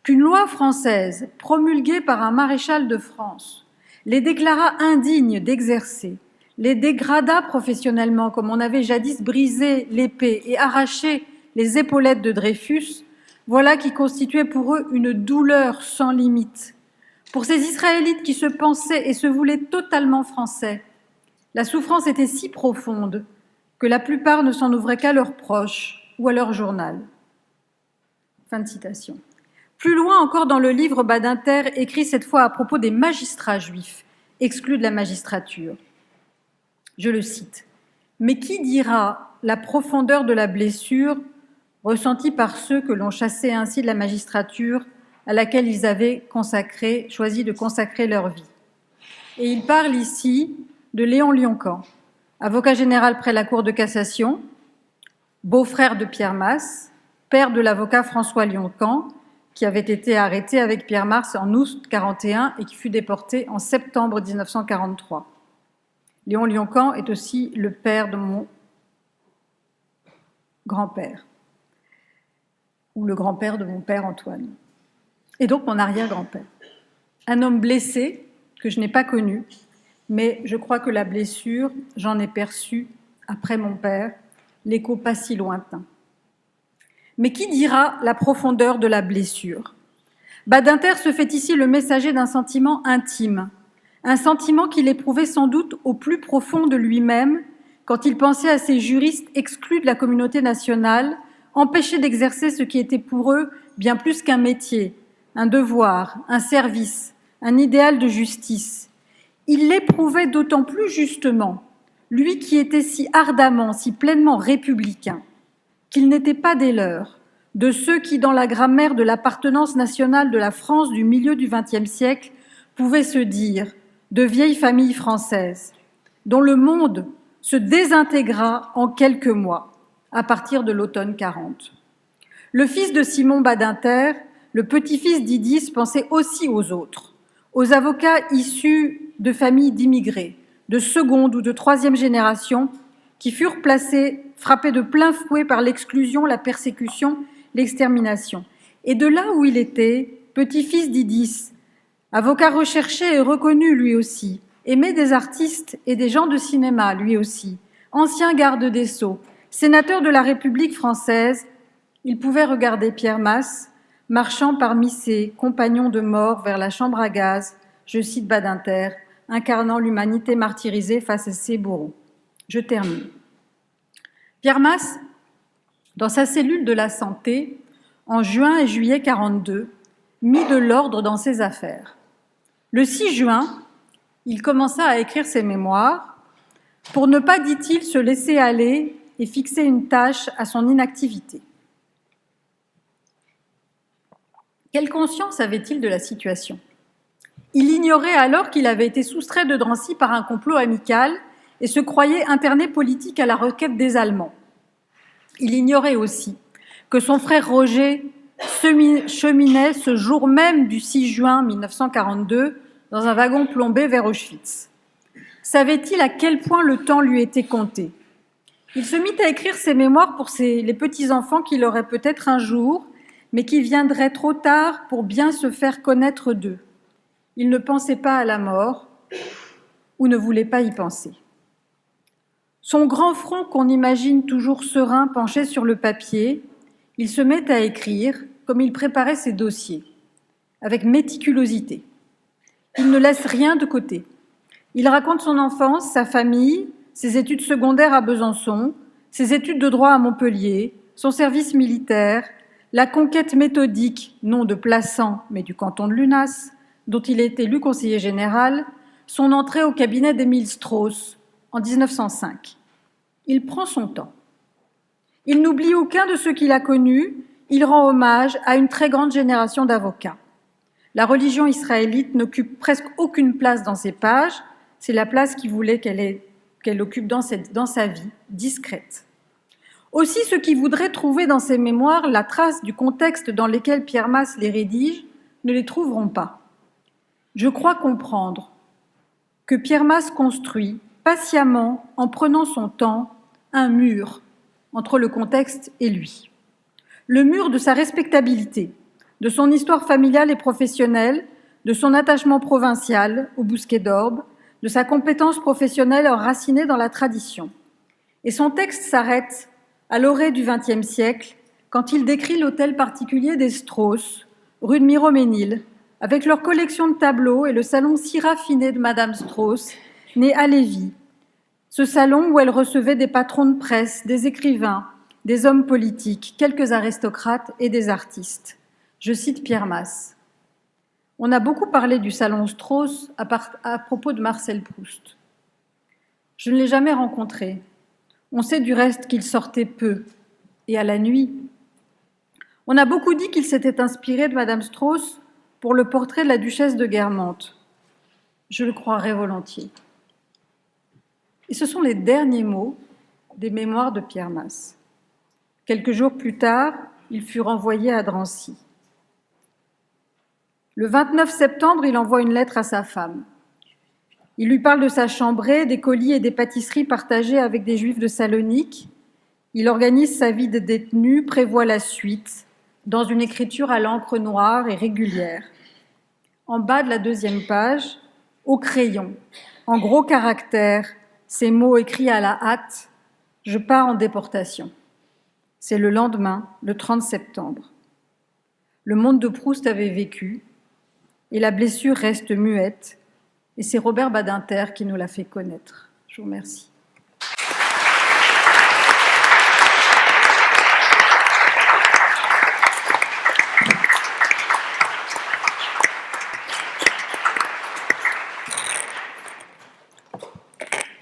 qu'une loi française promulguée par un maréchal de France les déclara indignes d'exercer, les dégrada professionnellement comme on avait jadis brisé l'épée et arraché les épaulettes de Dreyfus, voilà qui constituait pour eux une douleur sans limite. Pour ces Israélites qui se pensaient et se voulaient totalement français, la souffrance était si profonde que la plupart ne s'en ouvraient qu'à leurs proches ou à leur journal. Fin de citation. Plus loin encore dans le livre, Badinter écrit cette fois à propos des magistrats juifs, exclus de la magistrature. Je le cite. « Mais qui dira la profondeur de la blessure ressentie par ceux que l'on chassait ainsi de la magistrature à laquelle ils avaient choisi de consacrer leur vie ?» Et il parle ici de Léon Lioncan, avocat général près la Cour de cassation, beau-frère de Pierre Masse, père de l'avocat François Lioncan, qui avait été arrêté avec Pierre Masse en août 1941 et qui fut déporté en septembre 1943. Léon Lioncan est aussi le père de mon grand-père, ou le grand-père de mon père Antoine, et donc mon arrière-grand-père. Un homme blessé que je n'ai pas connu, mais je crois que la blessure, j'en ai perçu, après mon père, l'écho pas si lointain. Mais qui dira la profondeur de la blessure ? Badinter se fait ici le messager d'un sentiment intime, un sentiment qu'il éprouvait sans doute au plus profond de lui-même quand il pensait à ces juristes exclus de la communauté nationale, empêchés d'exercer ce qui était pour eux bien plus qu'un métier, un devoir, un service, un idéal de justice. Il l'éprouvait d'autant plus justement, lui qui était si ardemment, si pleinement républicain, qu'il n'était pas des leurs, de ceux qui, dans la grammaire de l'appartenance nationale de la France du milieu du XXe siècle, pouvaient se dire de vieilles familles françaises, dont le monde se désintégra en quelques mois, à partir de l'automne 40. Le fils de Simon Badinter, le petit-fils d'Idis, pensait aussi aux autres, aux avocats issus de familles d'immigrés, de seconde ou de troisième génération, qui furent frappés de plein fouet par l'exclusion, la persécution, l'extermination. Et de là où il était, petit-fils d'Idis, avocat recherché et reconnu lui aussi, aimé des artistes et des gens de cinéma lui aussi, ancien garde des Sceaux, sénateur de la République française, il pouvait regarder Pierre Masse marchant parmi ses compagnons de mort vers la chambre à gaz, je cite Badinter, incarnant l'humanité martyrisée face à ses bourreaux. Je termine. Pierre Masse, dans sa cellule de la santé, en juin et juillet 42, mit de l'ordre dans ses affaires. Le 6 juin, il commença à écrire ses mémoires pour ne pas, dit-il, se laisser aller et fixer une tâche à son inactivité. Quelle conscience avait-il de la situation ? Il ignorait alors qu'il avait été soustrait de Drancy par un complot amical et se croyait interné politique à la requête des Allemands. Il ignorait aussi que son frère Roger cheminait ce jour même du 6 juin 1942 dans un wagon plombé vers Auschwitz. Savait-il à quel point le temps lui était compté ? Il se mit à écrire ses mémoires pour les petits-enfants qu'il aurait peut-être un jour, mais qui viendraient trop tard pour bien se faire connaître d'eux. Il ne pensait pas à la mort ou ne voulait pas y penser. Son grand front qu'on imagine toujours serein penché sur le papier, il se met à écrire comme il préparait ses dossiers, avec méticulosité. Il ne laisse rien de côté. Il raconte son enfance, sa famille, ses études secondaires à Besançon, ses études de droit à Montpellier, son service militaire, la conquête méthodique, non de Plassans, mais du canton de Lunas, dont il est élu conseiller général, son entrée au cabinet d'Émile Strauss en 1905. Il prend son temps. Il n'oublie aucun de ceux qu'il a connus, il rend hommage à une très grande génération d'avocats. La religion israélite n'occupe presque aucune place dans ses pages, c'est la place qu'il voulait qu'elle occupe dans sa vie, discrète. Aussi, ceux qui voudraient trouver dans ses mémoires la trace du contexte dans lequel Pierre Masse les rédige ne les trouveront pas. Je crois comprendre que Pierre Masse construit, patiemment, en prenant son temps, un mur entre le contexte et lui. Le mur de sa respectabilité, de son histoire familiale et professionnelle, de son attachement provincial au Bousquet d'Orbe, de sa compétence professionnelle enracinée dans la tradition. Et son texte s'arrête à l'orée du XXe siècle, quand il décrit l'hôtel particulier des Strauss, rue de Miromesnil, avec leur collection de tableaux et le salon si raffiné de Madame Strauss, née à Lévis. Ce salon où elle recevait des patrons de presse, des écrivains, des hommes politiques, quelques aristocrates et des artistes. Je cite Pierre Masse. On a beaucoup parlé du salon Strauss à propos de Marcel Proust. Je ne l'ai jamais rencontré. On sait du reste qu'il sortait peu, et à la nuit. On a beaucoup dit qu'il s'était inspiré de Madame Strauss pour le portrait de la duchesse de Guermantes. Je le croirais volontiers. Et ce sont les derniers mots des mémoires de Pierre Masse. Quelques jours plus tard, il fut renvoyé à Drancy. Le 29 septembre, il envoie une lettre à sa femme. Il lui parle de sa chambrée, des colis et des pâtisseries partagées avec des Juifs de Salonique. Il organise sa vie de détenu, prévoit la suite, dans une écriture à l'encre noire et régulière. En bas de la deuxième page, au crayon, en gros caractères, ces mots écrits à la hâte, « Je pars en déportation ». C'est le lendemain, le 30 septembre. Le monde de Proust avait vécu, et la blessure reste muette, et c'est Robert Badinter qui nous l'a fait connaître. Je vous remercie.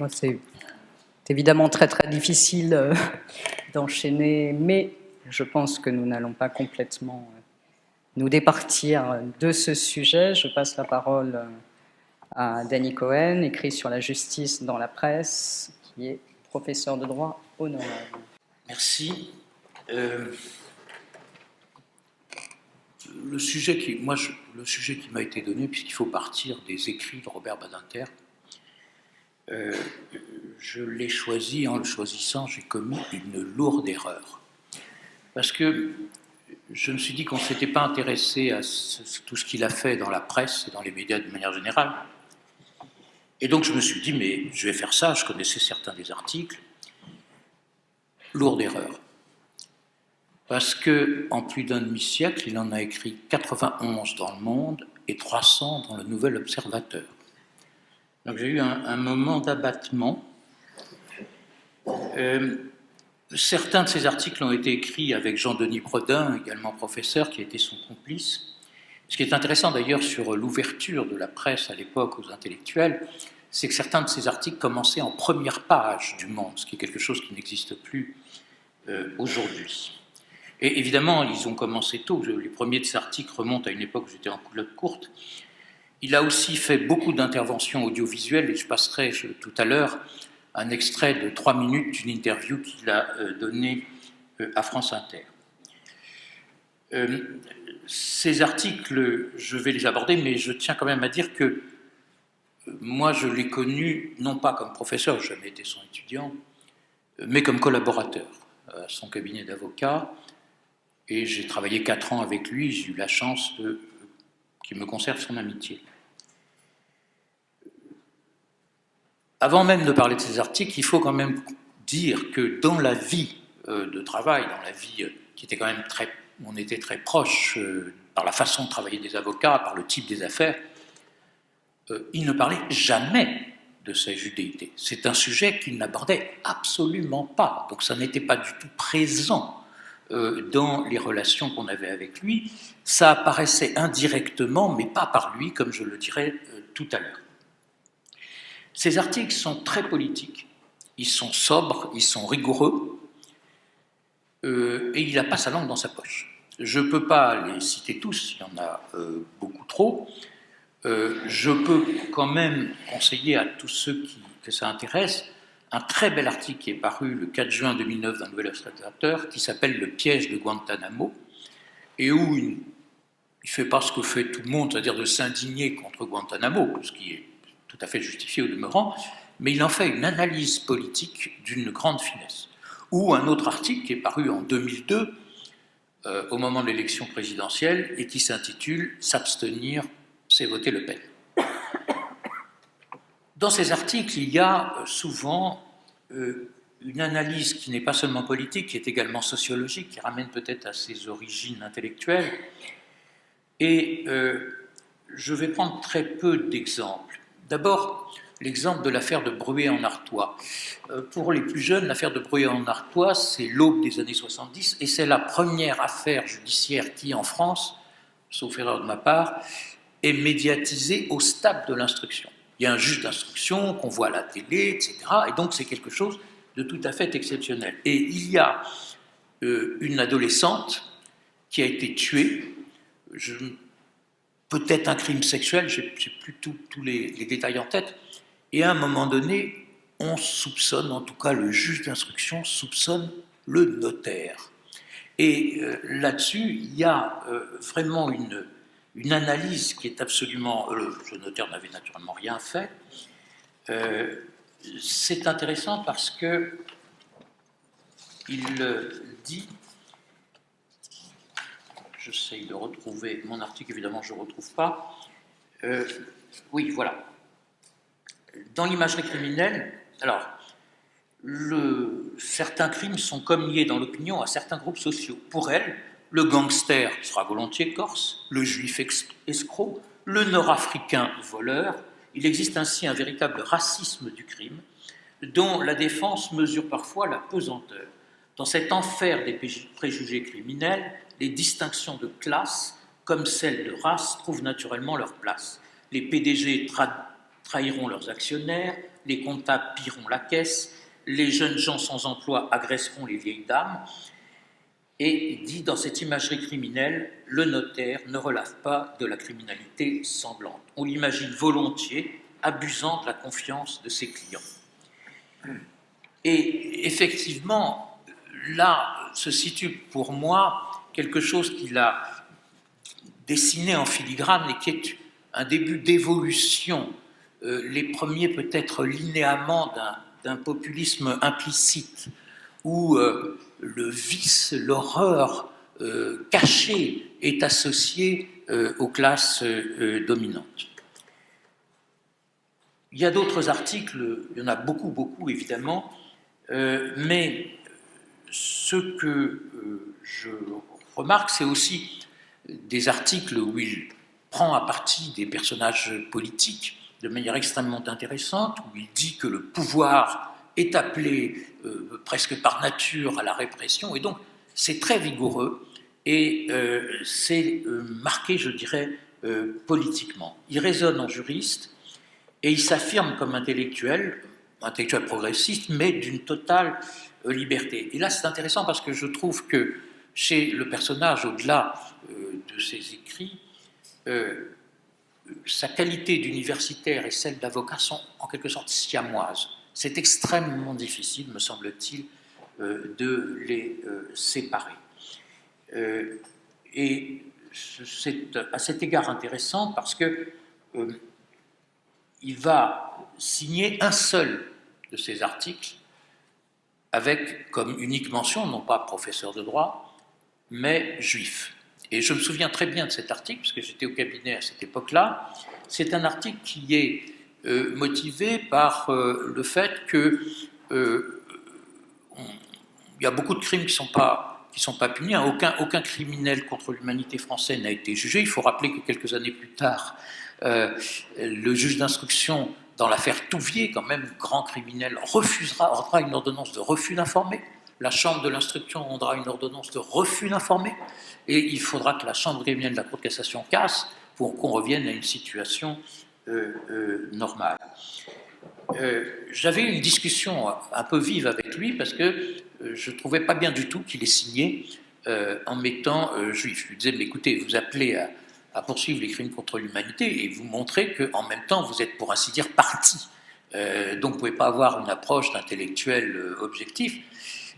C'est évidemment très très difficile d'enchaîner, mais je pense que nous n'allons pas complètement nous départir de ce sujet. Je passe la parole à Danny Cohen, écrit sur la justice dans la presse, qui est professeur de droit honorable. Merci. Le sujet qui m'a été donné, puisqu'il faut partir des écrits de Robert Badinter, je l'ai choisi. En le choisissant, j'ai commis une lourde erreur. Parce que je me suis dit qu'on ne s'était pas intéressé à tout ce qu'il a fait dans la presse et dans les médias de manière générale. Et donc je me suis dit, mais je vais faire ça, je connaissais certains des articles. Lourde erreur. Parce qu'en plus d'un demi-siècle, il en a écrit 91 dans Le Monde et 300 dans Le Nouvel Observateur. Donc j'ai eu un moment d'abattement. Certains de ces articles ont été écrits avec Jean-Denis Bredin, également professeur, qui a été son complice. Ce qui est intéressant d'ailleurs sur l'ouverture de la presse à l'époque aux intellectuels, c'est que certains de ces articles commençaient en première page du Monde, ce qui est quelque chose qui n'existe plus aujourd'hui. Et évidemment, ils ont commencé tôt. Les premiers de ces articles remontent à une époque où j'étais en culotte courte. Il a aussi fait beaucoup d'interventions audiovisuelles, et je passerai tout à l'heure un extrait de 3 minutes d'une interview qu'il a donnée à France Inter. Ces articles, je vais les aborder, mais je tiens quand même à dire que moi, je l'ai connu, non pas comme professeur, je n'ai jamais été son étudiant, mais comme collaborateur à son cabinet d'avocat, et j'ai travaillé 4 ans avec lui, j'ai eu la chance qu'il me conserve son amitié. Avant même de parler de ces articles, il faut quand même dire que dans la vie de travail, dans la vie qui était quand même on était très proche par la façon de travailler des avocats, par le type des affaires, il ne parlait jamais de sa judéité. C'est un sujet qu'il n'abordait absolument pas. Donc ça n'était pas du tout présent dans les relations qu'on avait avec lui. Ça apparaissait indirectement, mais pas par lui, comme je le dirai tout à l'heure. Ces articles sont très politiques. Ils sont sobres, ils sont rigoureux, et il n'a pas sa langue dans sa poche. Je ne peux pas les citer tous, il y en a beaucoup trop. Je peux quand même conseiller à tous ceux que ça intéresse un très bel article qui est paru le 4 juin 2009 dans le Nouvel Observateur, qui s'appelle « Le piège de Guantanamo », et où il ne fait pas ce que fait tout le monde, c'est-à-dire de s'indigner contre Guantanamo, ce qui est tout à fait justifié au demeurant, mais il en fait une analyse politique d'une grande finesse. Ou un autre article qui est paru en 2002, au moment de l'élection présidentielle et qui s'intitule « S'abstenir, c'est voter Le Pen ». Dans ces articles, il y a souvent une analyse qui n'est pas seulement politique, qui est également sociologique, qui ramène peut-être à ses origines intellectuelles. Et je vais prendre très peu d'exemples. D'abord, l'exemple de l'affaire de Bruay en Artois. Pour les plus jeunes, l'affaire de Bruay en Artois, c'est l'aube des années 70, et c'est la première affaire judiciaire qui, en France, sauf erreur de ma part, est médiatisée au stade de l'instruction. Il y a un juge d'instruction qu'on voit à la télé, etc. Et donc c'est quelque chose de tout à fait exceptionnel. Et il y a une adolescente qui a été tuée, peut-être un crime sexuel, je n'ai plus tous les détails en tête, et à un moment donné, on soupçonne, en tout cas le juge d'instruction soupçonne le notaire. Et là-dessus, il y a vraiment une analyse qui est absolument... Le notaire n'avait naturellement rien fait. C'est intéressant parce que il dit... J'essaye de retrouver mon article, évidemment, je ne le retrouve pas. Oui, voilà. Dans l'imagerie criminelle, alors, certains crimes sont comme liés dans l'opinion à certains groupes sociaux. Pour elle, le gangster sera volontiers corse, le juif escroc, le nord-africain voleur. Il existe ainsi un véritable racisme du crime, dont la défense mesure parfois la pesanteur. Dans cet enfer des préjugés criminels, les distinctions de classe, comme celles de race, trouvent naturellement leur place. Les PDG trahiront leurs actionnaires, les comptables pilleront la caisse, les jeunes gens sans emploi agresseront les vieilles dames. Et il dit, dans cette imagerie criminelle, le notaire ne relève pas de la criminalité sanglante. On l'imagine volontiers abusant de la confiance de ses clients. Et effectivement, là se situe pour moi quelque chose qu'il a dessiné en filigrane et qui est un début d'évolution, les premiers peut-être linéaments d'un populisme implicite, où le vice, l'horreur cachée est associée aux classes dominantes. Il y a d'autres articles, il y en a beaucoup évidemment, mais ce que je remarque, c'est aussi des articles où il prend à partie des personnages politiques de manière extrêmement intéressante, où il dit que le pouvoir est appelé presque par nature à la répression, et donc c'est très vigoureux et c'est marqué, je dirais, politiquement. Il résonne en juriste et il s'affirme comme intellectuel progressiste, mais d'une totale liberté. Et là, c'est intéressant parce que je trouve que chez le personnage, au-delà de ses écrits, sa qualité d'universitaire et celle d'avocat sont en quelque sorte siamoises. C'est extrêmement difficile, me semble-t-il, de les séparer. Et c'est à cet égard intéressant parce que il va signer un seul de ces articles avec comme unique mention, non pas professeur de droit, mais juif. Et je me souviens très bien de cet article, parce que j'étais au cabinet à cette époque-là. C'est un article qui est motivé par le fait que il y a beaucoup de crimes qui sont pas punis. Aucun criminel contre l'humanité français n'a été jugé. Il faut rappeler que quelques années plus tard, le juge d'instruction dans l'affaire Touvier, quand même grand criminel, ordra une ordonnance de refus d'informer. La chambre de l'instruction rendra une ordonnance de refus d'informer. Et il faudra que la chambre criminelle de la Cour de cassation casse pour qu'on revienne à une situation normale. J'avais une discussion un peu vive avec lui parce que je ne trouvais pas bien du tout qu'il ait signé en mettant juif. Je lui disais, mais écoutez, vous appelez à poursuivre les crimes contre l'humanité et vous montrez qu'en même temps, vous êtes pour ainsi dire parti. Donc vous ne pouvez pas avoir une approche d'intellectuel objectif.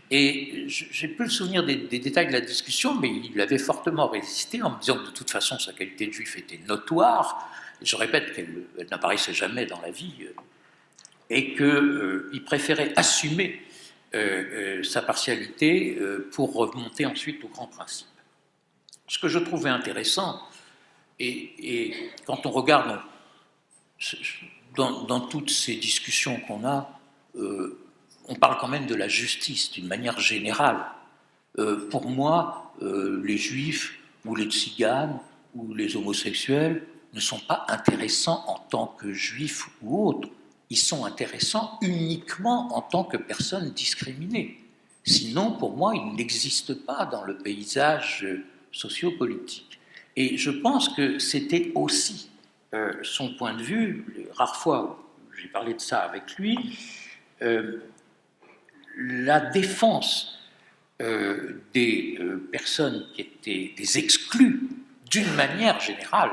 Et j'ai plus le souvenir des détails de la discussion, mais il avait fortement résisté en me disant que de toute façon sa qualité de juif était notoire. Je répète qu'elle n'apparaissait jamais dans la vie et qu'il préférait assumer sa partialité pour remonter ensuite au grand principe. Ce que je trouvais intéressant, et quand on regarde dans toutes ces discussions qu'on a, on parle quand même de la justice d'une manière générale. Pour moi, les juifs ou les tziganes ou les homosexuels ne sont pas intéressants en tant que juifs ou autres. Ils sont intéressants uniquement en tant que personnes discriminées. Sinon, pour moi, ils n'existent pas dans le paysage sociopolitique. Et je pense que c'était aussi son point de vue, les rares fois où j'ai parlé de ça avec lui, la défense des personnes qui étaient des exclus, d'une manière générale,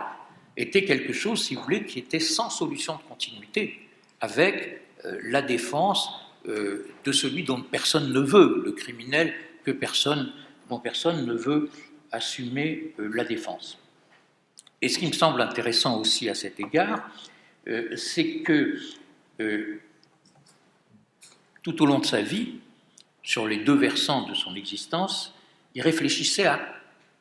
était quelque chose, si vous voulez, qui était sans solution de continuité, avec la défense de celui dont personne ne veut, le criminel dont personne ne veut assumer la défense. Et ce qui me semble intéressant aussi à cet égard, c'est que tout au long de sa vie, sur les deux versants de son existence, il réfléchissait à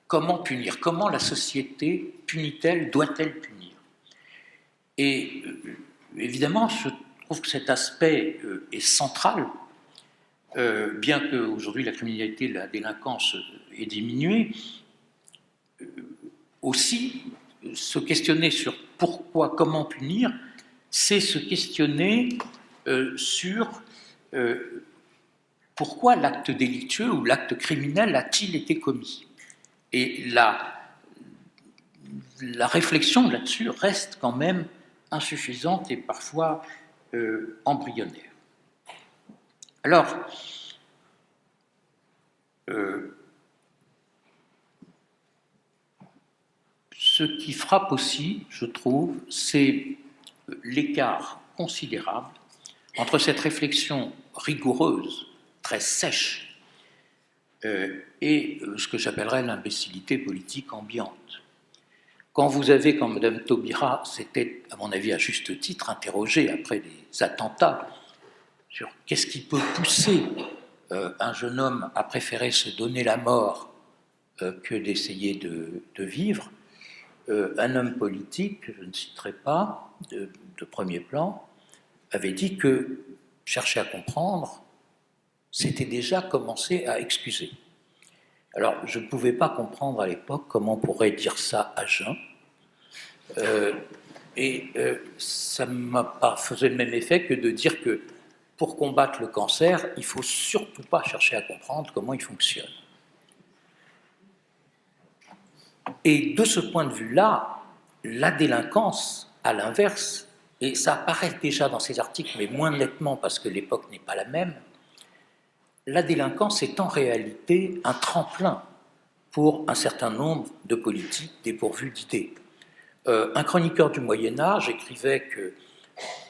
comment punir, comment la société punit-elle, doit-elle punir. Et évidemment, je trouve que cet aspect est central, bien qu'aujourd'hui la criminalité, la délinquance ait diminué, aussi se questionner sur pourquoi, comment punir, c'est se questionner sur pourquoi l'acte délictueux ou l'acte criminel a-t-il été commis. Et la réflexion là-dessus reste quand même insuffisante et parfois embryonnaire. Alors, ce qui frappe aussi, je trouve, c'est l'écart considérable entre cette réflexion rigoureuse, très sèche, et ce que j'appellerais l'imbécilité politique ambiante. Quand vous avez, quand Mme Taubira s'était, à mon avis à juste titre, interrogée après des attentats sur qu'est-ce qui peut pousser un jeune homme à préférer se donner la mort que d'essayer de vivre, un homme politique, que je ne citerai pas, de premier plan, avait dit que chercher à comprendre, c'était déjà commencer à excuser. Alors, je ne pouvais pas comprendre à l'époque comment on pourrait dire ça à jeun, ça ne m'a pas fait le même effet que de dire que pour combattre le cancer, il ne faut surtout pas chercher à comprendre comment il fonctionne. Et de ce point de vue-là, la délinquance, à l'inverse, et ça apparaît déjà dans ces articles, mais moins nettement parce que l'époque n'est pas la même, la délinquance est en réalité un tremplin pour un certain nombre de politiques dépourvues d'idées. Un chroniqueur du Moyen-Âge écrivait que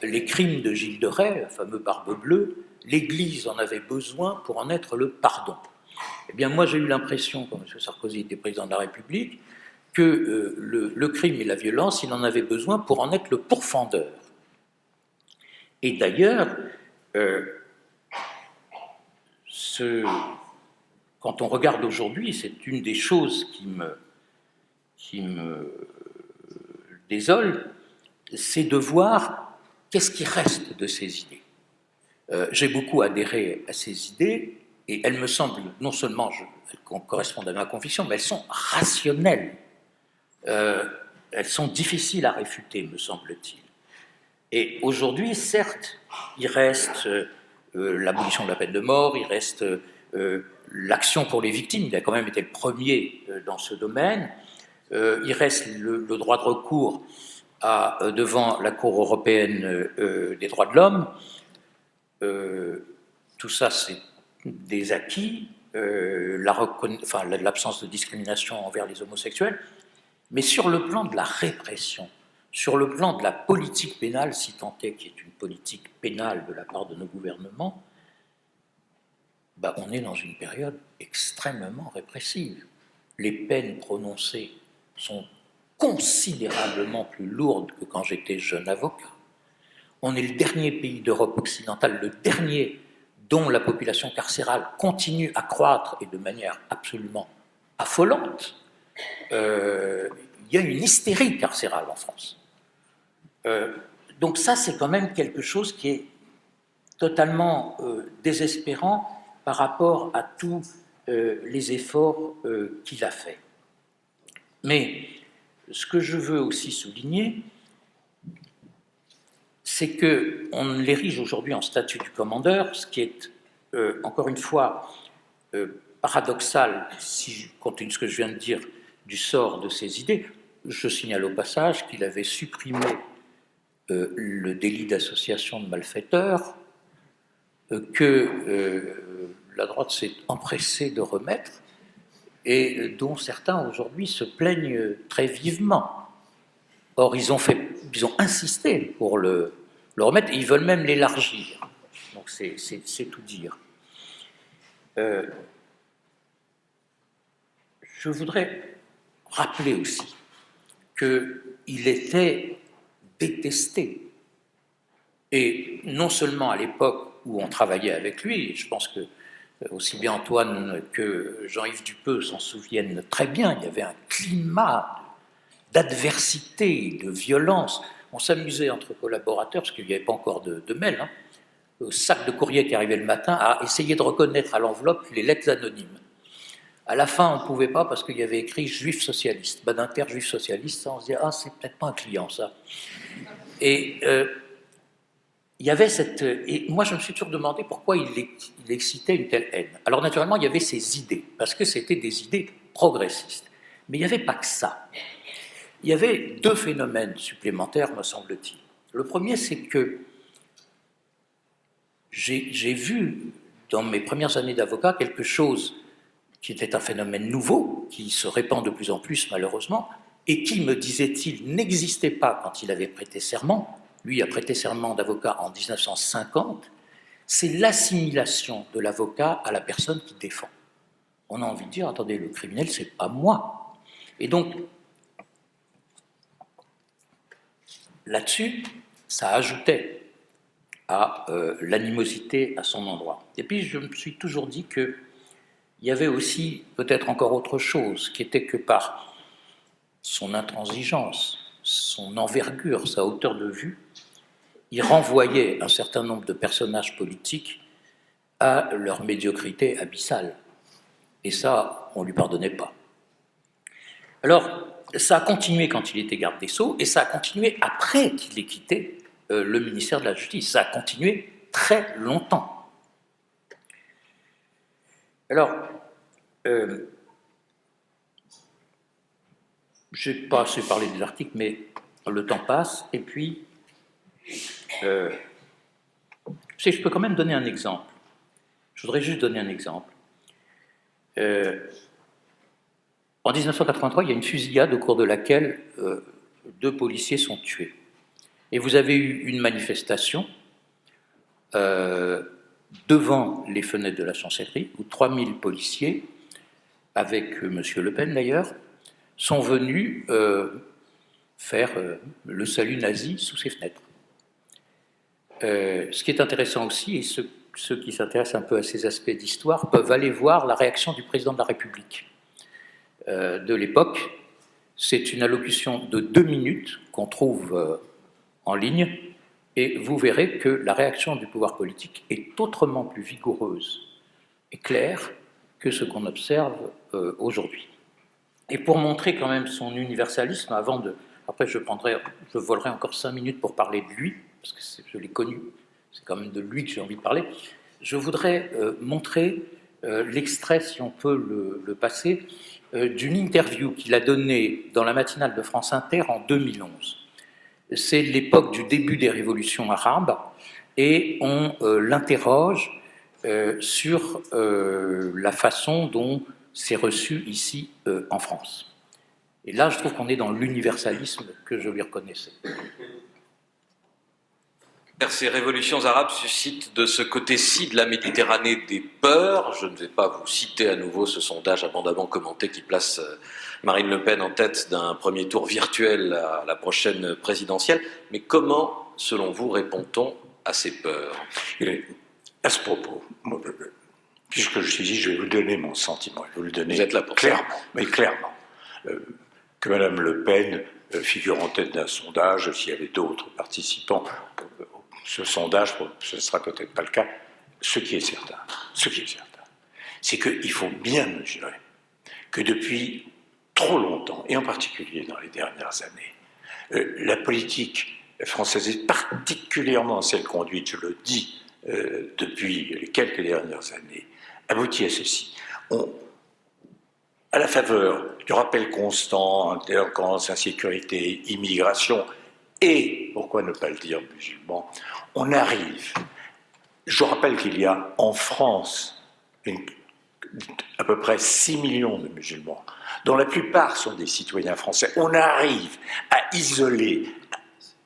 les crimes de Gilles de Rais, le fameux Barbe Bleue, l'Église en avait besoin pour en être le pardon. Eh bien, moi, j'ai eu l'impression, quand M. Sarkozy était président de la République, que le crime et la violence, il en avait besoin pour en être le pourfendeur. Et d'ailleurs, quand on regarde aujourd'hui, c'est une des choses qui me désole, c'est de voir qu'est-ce qui reste de ces idées. J'ai beaucoup adhéré à ces idées, et elles me semblent, non seulement elles correspondent à ma conviction, mais elles sont rationnelles. Elles sont difficiles à réfuter, me semble-t-il. Et aujourd'hui, certes, il reste l'abolition de la peine de mort, il reste l'action pour les victimes, il a quand même été le premier dans ce domaine, il reste le droit de recours devant la Cour européenne des droits de l'homme. Tout ça, c'est des acquis, l'absence de discrimination envers les homosexuels, mais sur le plan de la répression, sur le plan de la politique pénale, si tant est qu'il y ait une politique pénale de la part de nos gouvernements, on est dans une période extrêmement répressive. Les peines prononcées sont considérablement plus lourdes que quand j'étais jeune avocat. On est le dernier pays d'Europe occidentale, le dernier dont la population carcérale continue à croître et de manière absolument affolante. il y a une hystérie carcérale en France. Donc ça, c'est quand même quelque chose qui est totalement désespérant par rapport à tous les efforts qu'il a faits. Mais ce que je veux aussi souligner, c'est qu'on l'érige aujourd'hui en statut du commandeur, ce qui est, encore une fois, paradoxal, si, compte tenu de ce que je viens de dire, du sort de ses idées. Je signale au passage qu'il avait supprimé le délit d'association de malfaiteurs, que la droite s'est empressée de remettre, et dont certains aujourd'hui se plaignent très vivement. Or, ils ont insisté pour le remettre, et ils veulent même l'élargir. Donc c'est tout dire. Je voudrais rappeler aussi qu'il était détesté. Et non seulement à l'époque où on travaillait avec lui, et je pense que aussi bien Antoine que Jean-Yves Dupeux s'en souviennent très bien, il y avait un climat d'adversité, de violence. On s'amusait entre collaborateurs, parce qu'il n'y avait pas encore de mail, hein, au sac de courrier qui arrivait le matin, à essayer de reconnaître à l'enveloppe les lettres anonymes. À la fin, on ne pouvait pas parce qu'il y avait écrit juif socialiste, Badinter juif socialiste, on se disait, ah, c'est peut-être pas un client, ça. Et il y avait cette. Et moi, je me suis toujours demandé pourquoi il excitait une telle haine. Alors, naturellement, il y avait ses idées, parce que c'était des idées progressistes. Mais il n'y avait pas que ça. Il y avait deux phénomènes supplémentaires, me semble-t-il. Le premier, c'est que j'ai vu, dans mes premières années d'avocat, quelque chose qui était un phénomène nouveau, qui se répand de plus en plus, malheureusement, et qui, me disait-il, n'existait pas quand il avait prêté serment. Lui a prêté serment d'avocat en 1950, c'est l'assimilation de l'avocat à la personne qui défend. On a envie de dire, attendez, le criminel, c'est pas moi. Et donc, là-dessus, ça ajoutait à l'animosité à son endroit. Et puis, je me suis toujours dit qu'il y avait aussi peut-être encore autre chose, qui était que par son intransigeance, son envergure, sa hauteur de vue, il renvoyait un certain nombre de personnages politiques à leur médiocrité abyssale. Et ça, on ne lui pardonnait pas. Alors, ça a continué quand il était garde des Sceaux, et ça a continué après qu'il ait quitté le ministère de la Justice. Ça a continué très longtemps. Alors, je n'ai pas assez parlé des articles, mais le temps passe, et puis je peux quand même donner un exemple. Je voudrais juste donner un exemple. En 1983, il y a une fusillade au cours de laquelle 2 policiers sont tués. Et vous avez eu une manifestation devant les fenêtres de la chancellerie, où 3000 policiers, avec M. Le Pen d'ailleurs, sont venus faire le salut nazi sous ses fenêtres. Ce qui est intéressant aussi, et ceux qui s'intéressent un peu à ces aspects d'histoire peuvent aller voir la réaction du président de la République de l'époque. C'est une allocution de 2 minutes qu'on trouve en ligne, et vous verrez que la réaction du pouvoir politique est autrement plus vigoureuse et claire que ce qu'on observe aujourd'hui. Et pour montrer quand même son universalisme, après je volerai encore 5 minutes pour parler de lui, parce que je l'ai connu, c'est quand même de lui que j'ai envie de parler, je voudrais montrer l'extrait, si on peut le passer, d'une interview qu'il a donnée dans la matinale de France Inter en 2011. C'est l'époque du début des révolutions arabes, et on l'interroge sur la façon dont c'est reçu ici en France. Et là, je trouve qu'on est dans l'universalisme que je lui reconnaissais. Ces révolutions arabes suscitent de ce côté-ci de la Méditerranée des peurs. Je ne vais pas vous citer à nouveau ce sondage abondamment commenté qui place Marine Le Pen en tête d'un premier tour virtuel à la prochaine présidentielle. Mais comment, selon vous, répond-on à ces peurs ? À ce propos, puisque je suis ici, je vais vous donner mon sentiment. Je vais vous le donner vous êtes là pour clairement, mais clairement. que Mme Le Pen figure en tête d'un sondage. S'il y avait d'autres participants, ce sondage, ce ne sera peut-être pas le cas. Ce qui est certain, c'est qu'il faut bien mesurer que depuis trop longtemps, et en particulier dans les dernières années, la politique française, et particulièrement celle conduite, je le dis, depuis les quelques dernières années, aboutit à ceci. À la faveur du rappel constant, délinquance, insécurité, immigration, et, pourquoi ne pas le dire, musulmans, on arrive. Je rappelle qu'il y a en France à peu près 6 millions de musulmans, dont la plupart sont des citoyens français. On arrive à isoler,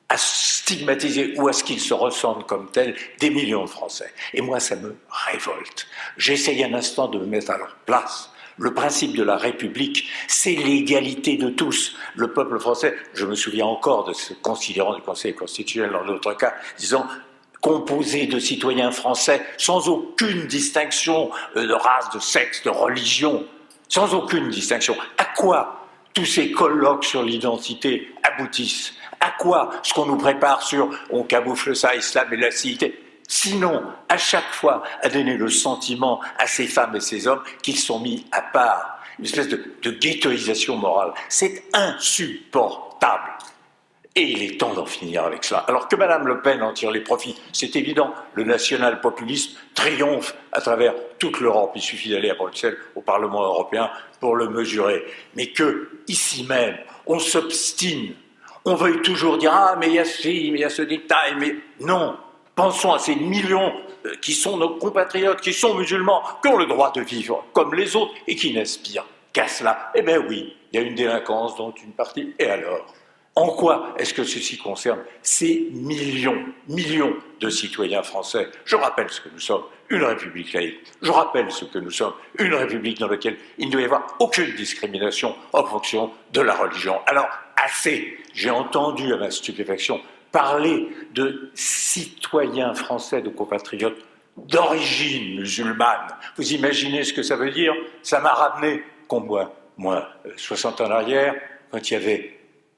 à stigmatiser ou à ce qu'ils se ressentent comme tels des millions de Français. Et moi, ça me révolte. J'essaye un instant de me mettre à leur place. Le principe de la République, c'est l'égalité de tous. Le peuple français, je me souviens encore de ce considérant du Conseil constitutionnel dans notre cas, disant composé de citoyens français sans aucune distinction de race, de sexe, de religion, sans aucune distinction. À quoi tous ces colloques sur l'identité aboutissent? À quoi ce qu'on nous prépare sur on camoufle ça, islam et laïcité? Sinon, à chaque fois, à donner le sentiment à ces femmes et ces hommes qu'ils sont mis à part. Une espèce de ghettoisation morale. C'est insupportable. Et il est temps d'en finir avec cela. Alors que Mme Le Pen en tire les profits, c'est évident. Le national-populisme triomphe à travers toute l'Europe. Il suffit d'aller à Bruxelles, au Parlement européen, pour le mesurer. Mais que, ici même, on s'obstine. On veuille toujours dire « Ah, mais il y a ci, mais il y a ce détail, mais… » Non. Pensons à ces millions qui sont nos compatriotes, qui sont musulmans, qui ont le droit de vivre comme les autres et qui n'aspirent qu'à cela. Eh bien oui, il y a une délinquance dont une partie. Et alors ? En quoi est-ce que ceci concerne ces millions de citoyens français? Je rappelle ce que nous sommes, une république laïque. Je rappelle ce que nous sommes, une république dans laquelle il ne doit y avoir aucune discrimination en fonction de la religion. Alors, assez, j'ai entendu à ma stupéfaction parler de citoyens français, de compatriotes d'origine musulmane. Vous imaginez ce que ça veut dire? Ça m'a ramené, moi, 60 ans en arrière, quand il y avait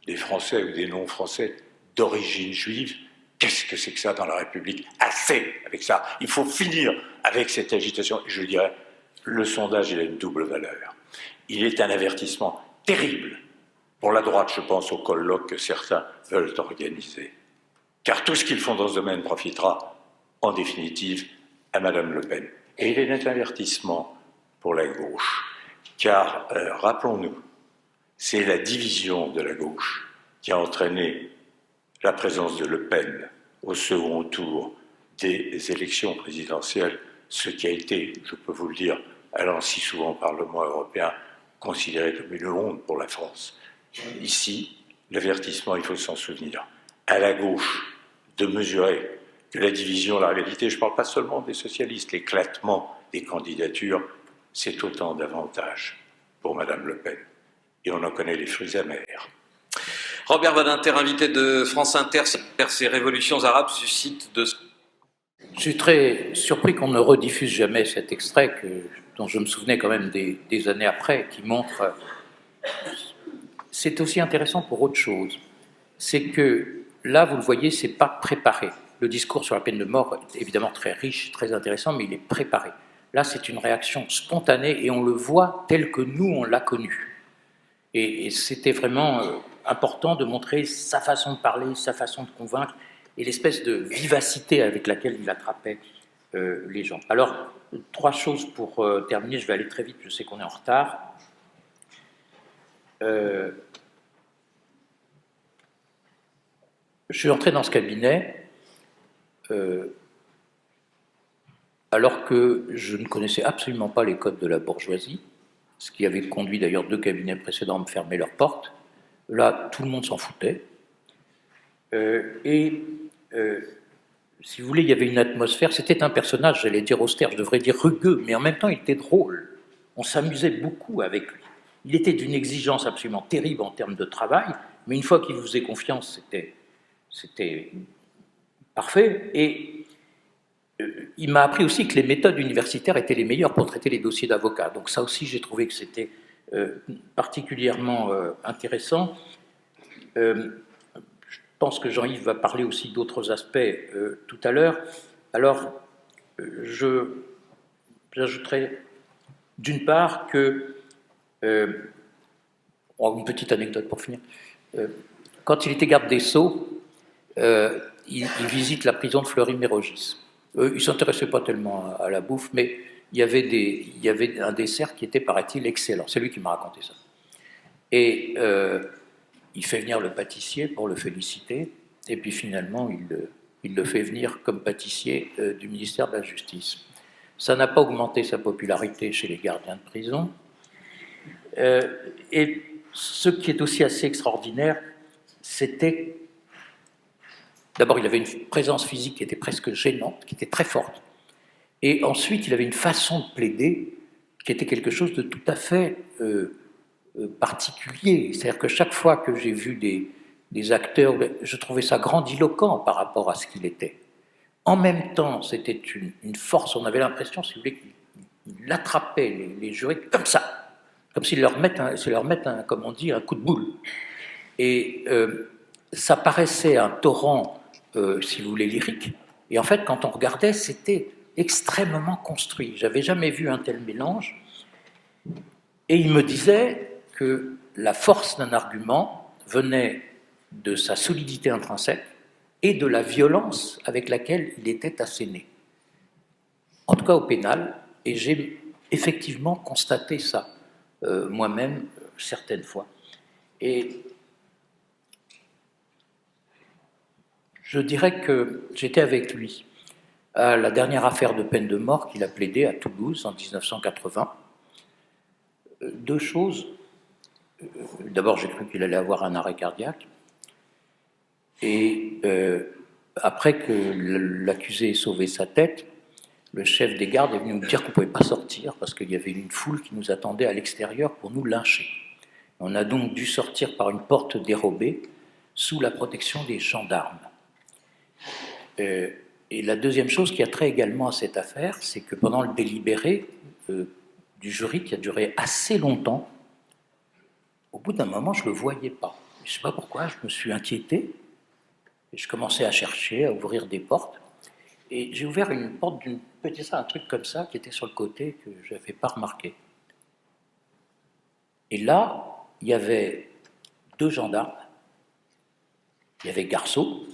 des Français ou des non-Français d'origine juive. Qu'est-ce que c'est que ça dans la République? Assez avec ça. Il faut finir avec cette agitation. Je dirais, le sondage, il a une double valeur. Il est un avertissement terrible pour la droite, je pense, au colloque que certains veulent organiser. Car tout ce qu'ils font dans ce domaine profitera, en définitive, à Mme Le Pen. Et il est un avertissement pour la gauche. Car, rappelons-nous, c'est la division de la gauche qui a entraîné la présence de Le Pen au second tour des élections présidentielles, ce qui a été, je peux vous le dire, allant si souvent au Parlement européen, considéré comme une honte pour la France. Ici, l'avertissement, il faut s'en souvenir, à la gauche, de mesurer que la division, la réalité, je ne parle pas seulement des socialistes, l'éclatement des candidatures, c'est autant d'avantages pour Mme Le Pen. Et on en connaît les fruits amers. Robert Badinter, invité de France Inter, ces révolutions arabes suscitent de... Je suis très surpris qu'on ne rediffuse jamais cet extrait dont je me souvenais quand même des années après, qui montre... C'est aussi intéressant pour autre chose. C'est que là, vous le voyez, c'est pas préparé. Le discours sur la peine de mort est évidemment très riche, très intéressant, mais il est préparé. Là, c'est une réaction spontanée et on le voit tel que nous, on l'a connu. Et c'était vraiment important de montrer sa façon de parler, sa façon de convaincre et l'espèce de vivacité avec laquelle il attrapait les gens. Alors, 3 choses pour terminer, je vais aller très vite, je sais qu'on est en retard. Je suis entré dans ce cabinet alors que je ne connaissais absolument pas les codes de la bourgeoisie, ce qui avait conduit d'ailleurs 2 cabinets précédents à me fermer leurs portes. Là, tout le monde s'en foutait. Si vous voulez, il y avait une atmosphère, c'était un personnage, j'allais dire austère, je devrais dire rugueux, mais en même temps, il était drôle. On s'amusait beaucoup avec lui. Il était d'une exigence absolument terrible en termes de travail, mais une fois qu'il vous faisait confiance, c'était parfait. Et il m'a appris aussi que les méthodes universitaires étaient les meilleures pour traiter les dossiers d'avocats. Donc ça aussi, j'ai trouvé que c'était particulièrement intéressant. Je pense que Jean-Yves va parler aussi d'autres aspects tout à l'heure. Alors, j'ajouterai d'une part que, une petite anecdote pour finir, quand il était garde des Sceaux, il visite la prison de Fleury-Mérogis. Il ne s'intéressait pas tellement à la bouffe, mais il y avait un dessert qui était, paraît-il, excellent. C'est lui qui m'a raconté ça. Et il fait venir le pâtissier pour le féliciter, et puis finalement, il le fait venir comme pâtissier du ministère de la Justice. Ça n'a pas augmenté sa popularité chez les gardiens de prison. Et ce qui est aussi assez extraordinaire, c'était... D'abord, il avait une présence physique qui était presque gênante, qui était très forte. Et ensuite, il avait une façon de plaider qui était quelque chose de tout à fait particulier. C'est-à-dire que chaque fois que j'ai vu des acteurs, je trouvais ça grandiloquent par rapport à ce qu'il était. En même temps, c'était une force, on avait l'impression, si vous voulez, qu'il attrapait les jurés comme ça, comme s'il leur mettait comme on dit, un coup de boule. Et ça paraissait un torrent, si vous voulez, lyrique. Et en fait, quand on regardait, c'était extrêmement construit. J'avais jamais vu un tel mélange. Et il me disait que la force d'un argument venait de sa solidité intrinsèque et de la violence avec laquelle il était asséné. En tout cas au pénal, et j'ai effectivement constaté ça moi-même certaines fois. Et je dirais que j'étais avec lui à la dernière affaire de peine de mort qu'il a plaidé à Toulouse en 1980. Deux choses. D'abord, j'ai cru qu'il allait avoir un arrêt cardiaque. Et après que l'accusé ait sauvé sa tête, le chef des gardes est venu nous dire qu'on ne pouvait pas sortir parce qu'il y avait une foule qui nous attendait à l'extérieur pour nous lyncher. On a donc dû sortir par une porte dérobée sous la protection des gendarmes. Et la deuxième chose qui a trait également à cette affaire, c'est que pendant le délibéré du jury, qui a duré assez longtemps, au bout d'un moment, je ne le voyais pas. Je ne sais pas pourquoi, je me suis inquiété. Et je commençais à chercher, à ouvrir des portes. Et j'ai ouvert une porte un truc comme ça, qui était sur le côté, que je n'avais pas remarqué. Et là, il y avait deux gendarmes. Il y avait Garceau,